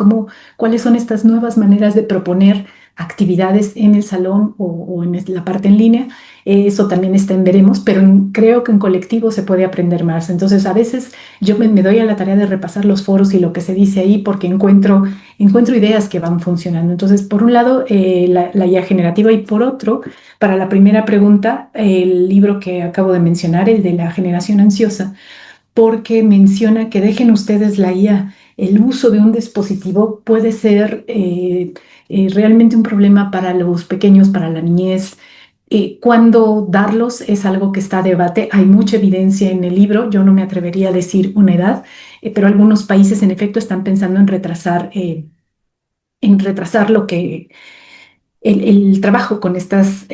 ¿Cuáles son estas nuevas maneras de proponer actividades en el salón o en la parte en línea? Eso también está en veremos, pero creo que en colectivo se puede aprender más. Entonces, a veces yo me doy a la tarea de repasar los foros y lo que se dice ahí porque encuentro ideas que van funcionando. Entonces, por un lado, la IA generativa, y por otro, para la primera pregunta, el libro que acabo de mencionar, el de la generación ansiosa, porque menciona que dejen ustedes la IA. El uso de un dispositivo puede ser realmente un problema para los pequeños, para la niñez. Cuándo darlos es algo que está a debate. Hay mucha evidencia en el libro. Yo no me atrevería a decir una edad, pero algunos países en efecto están pensando en retrasar lo que el trabajo con estos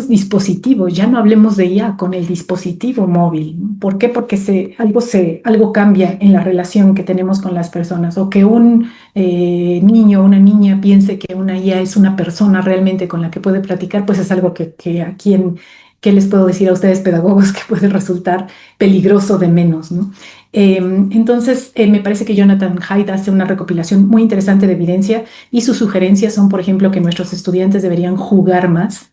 dispositivos. Ya no hablemos de IA, con el dispositivo móvil. ¿Por qué? Porque algo cambia en la relación que tenemos con las personas, o que un niño o una niña piense que una IA es una persona realmente con la que puede platicar, pues es algo que aquí ¿qué les puedo decir a ustedes pedagogos que puede resultar peligroso de menos, ¿no? Entonces, me parece que Jonathan Haidt hace una recopilación muy interesante de evidencia, y sus sugerencias son, por ejemplo, que nuestros estudiantes deberían jugar más,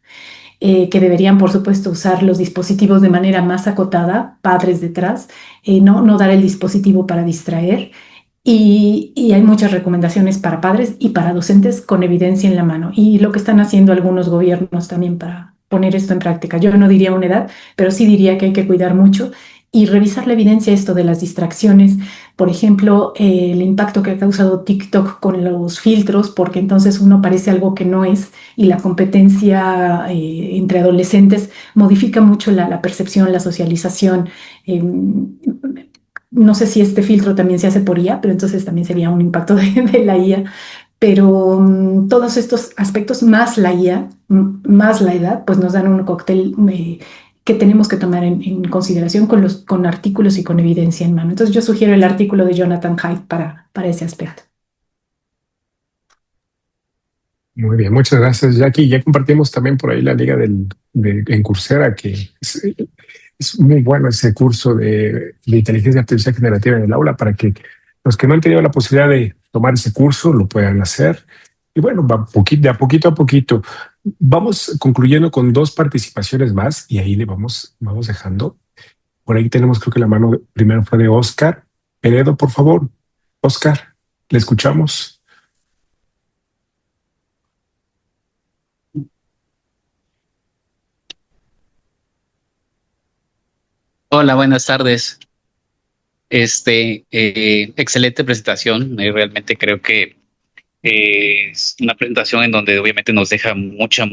que deberían, por supuesto, usar los dispositivos de manera más acotada, padres detrás, no dar el dispositivo para distraer. Y hay muchas recomendaciones para padres y para docentes con evidencia en la mano. Y lo que están haciendo algunos gobiernos también para poner esto en práctica. Yo no diría una edad, pero sí diría que hay que cuidar mucho y revisar la evidencia, esto de las distracciones. Por ejemplo, el impacto que ha causado TikTok con los filtros, porque entonces uno parece algo que no es, y la competencia entre adolescentes modifica mucho la percepción, la socialización. No sé si este filtro también se hace por IA, pero entonces también sería un impacto de la IA. Pero todos estos aspectos, más la IA, más la edad, pues nos dan un cóctel que tenemos que tomar en consideración con artículos y con evidencia en mano. Entonces yo sugiero el artículo de Jonathan Haidt para ese aspecto. Muy bien, muchas gracias, Jackie. Ya compartimos también por ahí la liga en Coursera, que es muy bueno ese curso de inteligencia artificial generativa en el aula, para que los que no han tenido la posibilidad de tomar ese curso lo puedan hacer. Y bueno, de a poquito a poquito. Vamos concluyendo con dos participaciones más y ahí le vamos dejando. Por ahí tenemos, creo que la mano primero fue de Oscar Peredo, por favor. Oscar, le escuchamos. Hola, buenas tardes. Excelente presentación. Realmente creo que es una presentación en donde obviamente nos deja mucho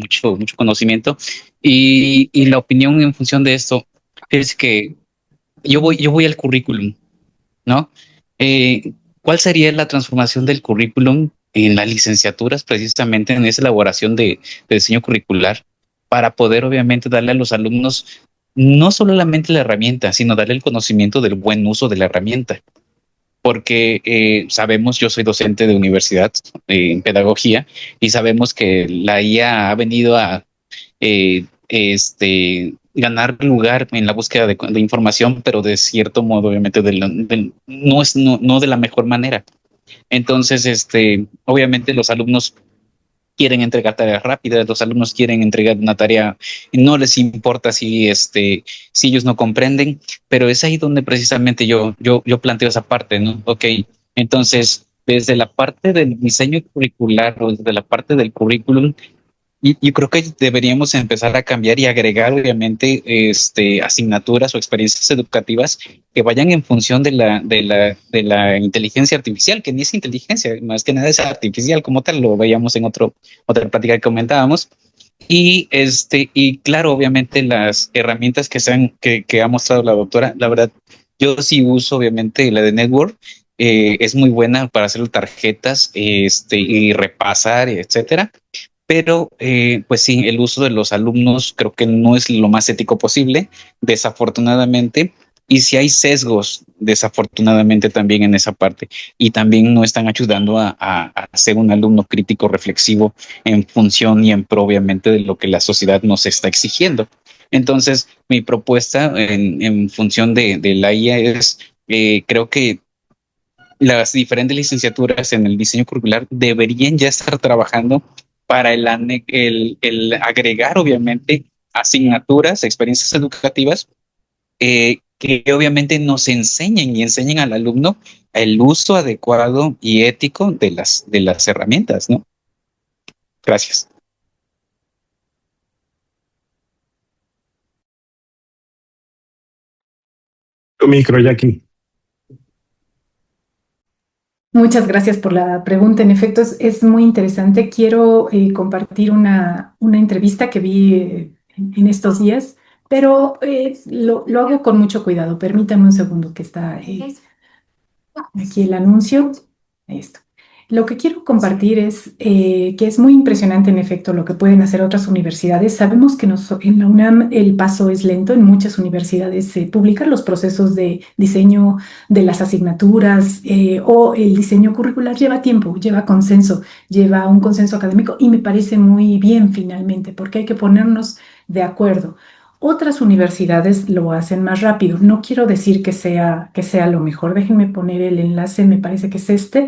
conocimiento y la opinión en función de esto es que yo voy al currículum, ¿no? ¿Cuál sería la transformación del currículum en las licenciaturas, precisamente en esa elaboración de diseño curricular, para poder obviamente darle a los alumnos no solamente la herramienta, sino darle el conocimiento del buen uso de la herramienta? Porque sabemos, yo soy docente de universidad en pedagogía, y sabemos que la IA ha venido a ganar lugar en la búsqueda de información, pero de cierto modo, obviamente, no de la mejor manera. Entonces, obviamente los alumnos quieren entregar tareas rápidas, los alumnos quieren entregar una tarea, no les importa si ellos no comprenden, pero es ahí donde precisamente yo planteo esa parte, ¿no? Ok, entonces, desde la parte del diseño curricular o desde la parte del currículum, y yo creo que deberíamos empezar a cambiar y agregar, obviamente, asignaturas o experiencias educativas que vayan en función de la inteligencia artificial, que ni es inteligencia, más que nada es artificial como tal, lo veíamos en otra plática que comentábamos. Y claro, obviamente las herramientas que ha mostrado la doctora, la verdad, yo sí uso obviamente la de Network. Es muy buena para hacer tarjetas, y repasar, etcétera. Pero, pues sí, el uso de los alumnos creo que no es lo más ético posible, desafortunadamente. Y si hay sesgos, desafortunadamente, también en esa parte. Y también no están ayudando a ser un alumno crítico, reflexivo, en función y en pro, obviamente, de lo que la sociedad nos está exigiendo. Entonces, mi propuesta en función de la IA es, creo que las diferentes licenciaturas en el diseño curricular deberían ya estar trabajando para el agregar, obviamente, asignaturas, experiencias educativas, que obviamente nos enseñen y enseñen al alumno el uso adecuado y ético de las herramientas, ¿no? Gracias. Tu micro, Jackie. Muchas gracias por la pregunta. En efecto, es muy interesante. Quiero compartir una entrevista que vi en estos días, pero lo hago con mucho cuidado. Permítame un segundo que está aquí el anuncio. Ahí está. Lo que quiero compartir es que es muy impresionante en efecto lo que pueden hacer otras universidades. Sabemos que en la UNAM el paso es lento. En muchas universidades públicas los procesos de diseño de las asignaturas o el diseño curricular lleva tiempo, lleva consenso, lleva un consenso académico y me parece muy bien finalmente porque hay que ponernos de acuerdo. Otras universidades lo hacen más rápido. No quiero decir que sea lo mejor. Déjenme poner el enlace, me parece que es este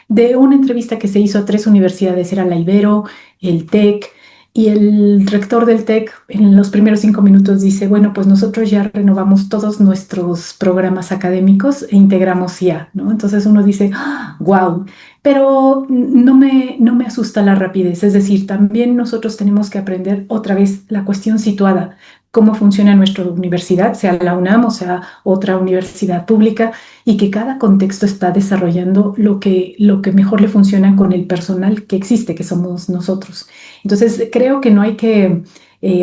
de una entrevista que se hizo a tres universidades, era la Ibero, el TEC, y el rector del TEC en los primeros 5 minutos dice, bueno, pues nosotros ya renovamos todos nuestros programas académicos e integramos IA, ¿no? Entonces uno dice, wow, pero no me asusta la rapidez, es decir, también nosotros tenemos que aprender otra vez la cuestión situada, cómo funciona nuestra universidad, sea la UNAM o sea otra universidad pública, y que cada contexto está desarrollando lo que mejor le funciona con el personal que existe, que somos nosotros. Entonces, creo que no hay que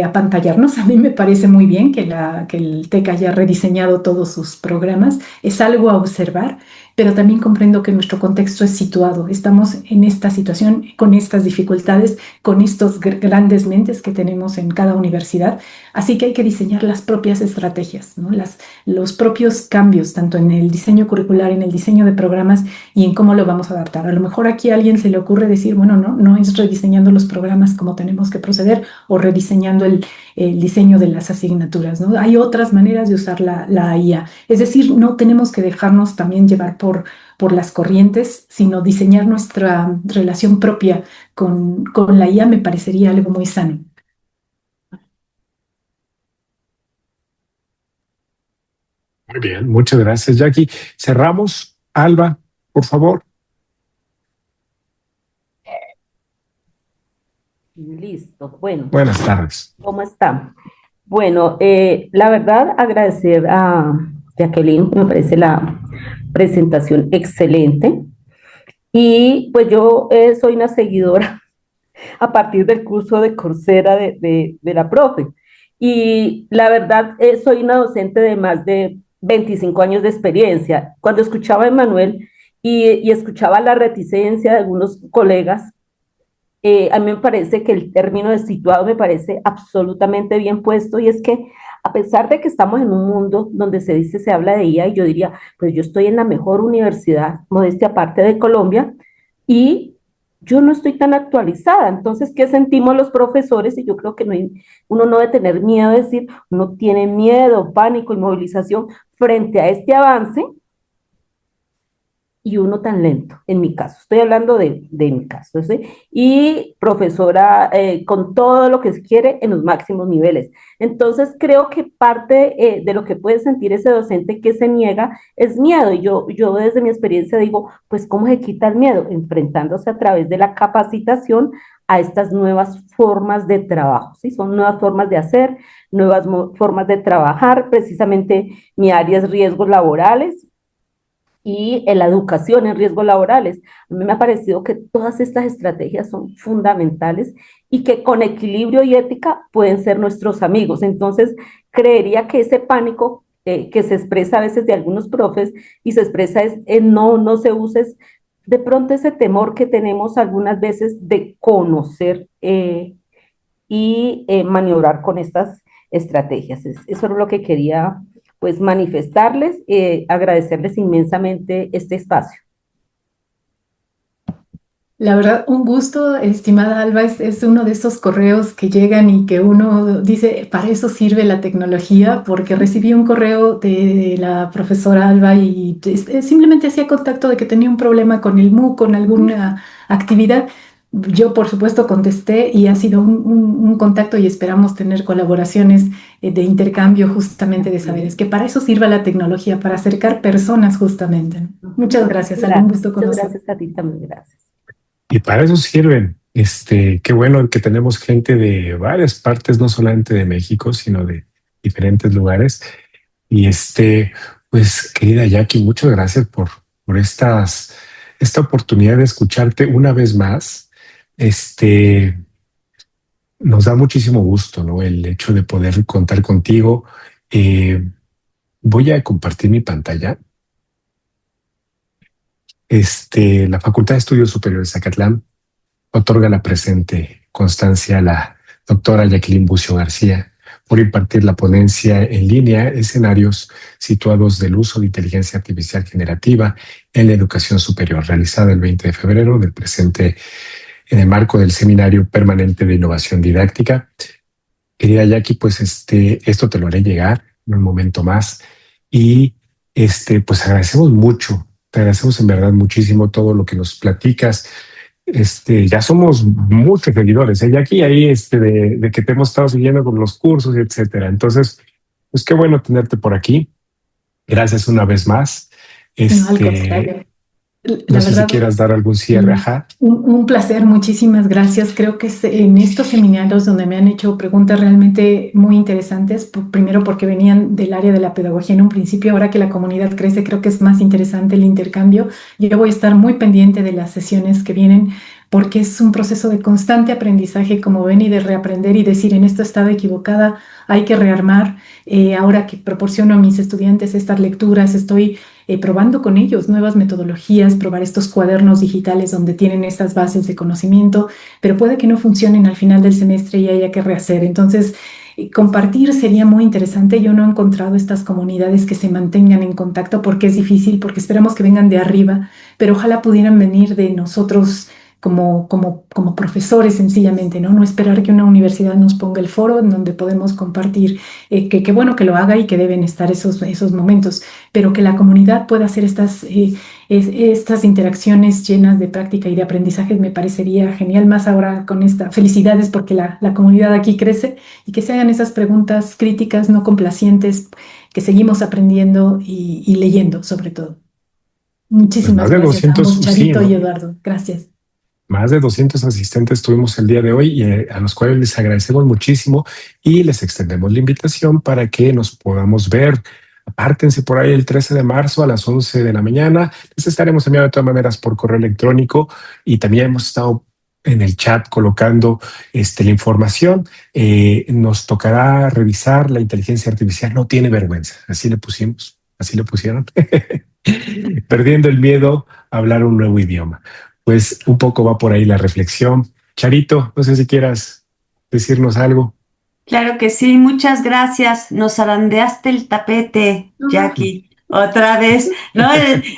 apantallarnos. A mí me parece muy bien que el TEC haya rediseñado todos sus programas. Es algo a observar, pero también comprendo que nuestro contexto es situado. Estamos en esta situación, con estas dificultades, con estos grandes mentes que tenemos en cada universidad. Así que hay que diseñar las propias estrategias, ¿no? Los propios cambios, tanto en el diseño curricular, en el diseño de programas y en cómo lo vamos a adaptar. A lo mejor aquí a alguien se le ocurre decir, bueno, no es rediseñando los programas como tenemos que proceder o rediseñando el diseño de las asignaturas, ¿no? Hay otras maneras de usar la IA. Es decir, no tenemos que dejarnos también llevar por las corrientes, sino diseñar nuestra relación propia con la IA me parecería algo muy sano. Muy bien, muchas gracias, Jackie. Cerramos. Alba, por favor. Listo. Bueno, Buenas tardes. ¿cómo está? Bueno, la verdad, agradecer a Jacqueline, me parece la presentación excelente. Y pues yo soy una seguidora a partir del curso de Coursera de la profe. Y la verdad, soy una docente de más de 25 años de experiencia. Cuando escuchaba a Emanuel y escuchaba la reticencia de algunos colegas, a mí me parece que el término de situado me parece absolutamente bien puesto y es que a pesar de que estamos en un mundo donde se dice, se habla de IA y yo diría, pues yo estoy en la mejor universidad, modestia aparte de Colombia, y yo no estoy tan actualizada. Entonces, ¿qué sentimos los profesores? Y yo creo que uno no debe tener miedo de decir, uno tiene miedo, pánico y movilización frente a este avance y uno tan lento, en mi caso, estoy hablando de mi caso, ¿sí? Y profesora con todo lo que se quiere en los máximos niveles. Entonces creo que parte de lo que puede sentir ese docente que se niega es miedo, y yo desde mi experiencia digo, pues ¿cómo se quita el miedo? Enfrentándose a través de la capacitación a estas nuevas formas de trabajo, ¿sí? Son nuevas formas de hacer, nuevas formas de trabajar, precisamente mi área es riesgos laborales, y en la educación en riesgos laborales. A mí me ha parecido que todas estas estrategias son fundamentales y que con equilibrio y ética pueden ser nuestros amigos. Entonces, creería que ese pánico que se expresa a veces de algunos profes y se expresa es no se use, de pronto ese temor que tenemos algunas veces de conocer y maniobrar con estas estrategias. Eso es lo que quería pues manifestarles, agradecerles inmensamente este espacio. La verdad, un gusto, estimada Alba, es uno de esos correos que llegan y que uno dice, para eso sirve la tecnología, porque recibí un correo de la profesora Alba y simplemente hacía contacto de que tenía un problema con el MOOC, con alguna actividad. Yo, por supuesto, contesté y ha sido un contacto y esperamos tener colaboraciones de intercambio justamente de saberes, que para eso sirva la tecnología, para acercar personas justamente, ¿no? Muchas gracias, Alba, un gusto conocer. Muchas gracias a ti también, gracias. Y para eso sirven. Qué bueno que tenemos gente de varias partes, no solamente de México, sino de diferentes lugares. Y pues, querida Jackie, muchas gracias por esta oportunidad de escucharte una vez más. Nos da muchísimo gusto, ¿no? El hecho de poder contar contigo. Voy a compartir mi pantalla. La Facultad de Estudios Superiores de Zacatlán otorga la presente constancia a la doctora Jacqueline Bucio García por impartir la ponencia en línea Escenarios situados del uso de inteligencia artificial generativa en la educación superior, realizada el 20 de febrero del presente en el marco del Seminario Permanente de Innovación Didáctica. Querida Jackie, pues esto te lo haré llegar en un momento más y pues agradecemos mucho, te agradecemos en verdad muchísimo todo lo que nos platicas. Ya somos muchos seguidores, Jackie, ahí de que te hemos estado siguiendo con los cursos, etcétera. Entonces, pues qué bueno tenerte por aquí. Gracias una vez más. No, al contrario. No sé si quieras dar algún cierre. Ajá. Un placer, muchísimas gracias. Creo que en estos seminarios donde me han hecho preguntas realmente muy interesantes, primero porque venían del área de la pedagogía en un principio, ahora que la comunidad crece, creo que es más interesante el intercambio. Yo voy a estar muy pendiente de las sesiones que vienen porque es un proceso de constante aprendizaje, como ven, y de reaprender y decir, en esto estaba equivocada, hay que rearmar. Ahora que proporciono a mis estudiantes estas lecturas, estoy probando con ellos nuevas metodologías, probar estos cuadernos digitales donde tienen estas bases de conocimiento, pero puede que no funcionen al final del semestre y haya que rehacer. Entonces, compartir sería muy interesante. Yo no he encontrado estas comunidades que se mantengan en contacto porque es difícil, porque esperamos que vengan de arriba, pero ojalá pudieran venir de nosotros como profesores sencillamente, ¿no? No esperar que una universidad nos ponga el foro en donde podemos compartir, que bueno que lo haga y que deben estar esos momentos, pero que la comunidad pueda hacer estas interacciones llenas de práctica y de aprendizajes me parecería genial, más ahora con esta. Felicidades porque la comunidad aquí crece y que se hagan esas preguntas críticas, no complacientes, que seguimos aprendiendo y leyendo sobre todo. Muchísimas gracias a ambos, Charito y Eduardo. Gracias. Más de 200 asistentes tuvimos el día de hoy y a los cuales les agradecemos muchísimo y les extendemos la invitación para que nos podamos ver. Apártense por ahí el 13 de marzo a las 11 de la mañana. Les estaremos enviando de todas maneras por correo electrónico y también hemos estado en el chat colocando la información. Nos tocará revisar la inteligencia artificial. No tiene vergüenza. Así le pusimos, así le pusieron. Perdiendo el miedo a hablar un nuevo idioma. Pues un poco va por ahí la reflexión. Charito, no sé si quieras decirnos algo. Claro que sí, muchas gracias. Nos zarandeaste el tapete, Jackie, otra vez, ¿no?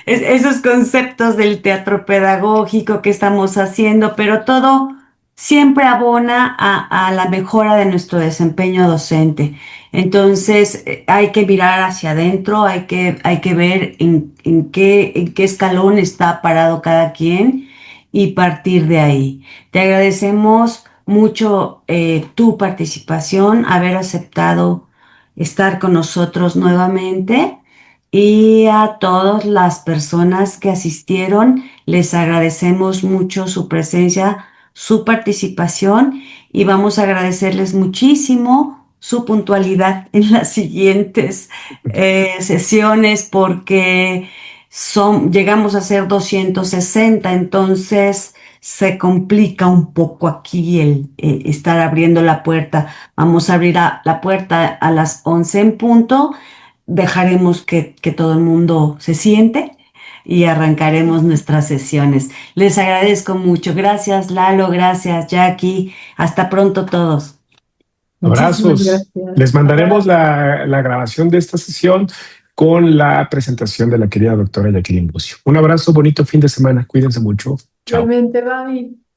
Esos conceptos del teatro pedagógico que estamos haciendo, pero todo siempre abona a la mejora de nuestro desempeño docente. Entonces, hay que mirar hacia adentro, hay que ver en qué escalón está parado cada quien y partir de ahí. Te agradecemos mucho tu participación, haber aceptado estar con nosotros nuevamente, y a todas las personas que asistieron les agradecemos mucho su presencia, su participación, y vamos a agradecerles muchísimo su puntualidad en las siguientes sesiones porque llegamos a ser 260, entonces se complica un poco aquí el estar abriendo la puerta. Vamos a abrir la puerta a las 11 en punto, dejaremos que todo el mundo se siente y arrancaremos nuestras sesiones. Les agradezco mucho. Gracias, Lalo, gracias, Jackie. Hasta pronto todos. Abrazos. Les mandaremos la grabación de esta sesión con la presentación de la querida doctora Jacqueline Bucio. Un abrazo, bonito fin de semana. Cuídense mucho. Chao. Igualmente, bye.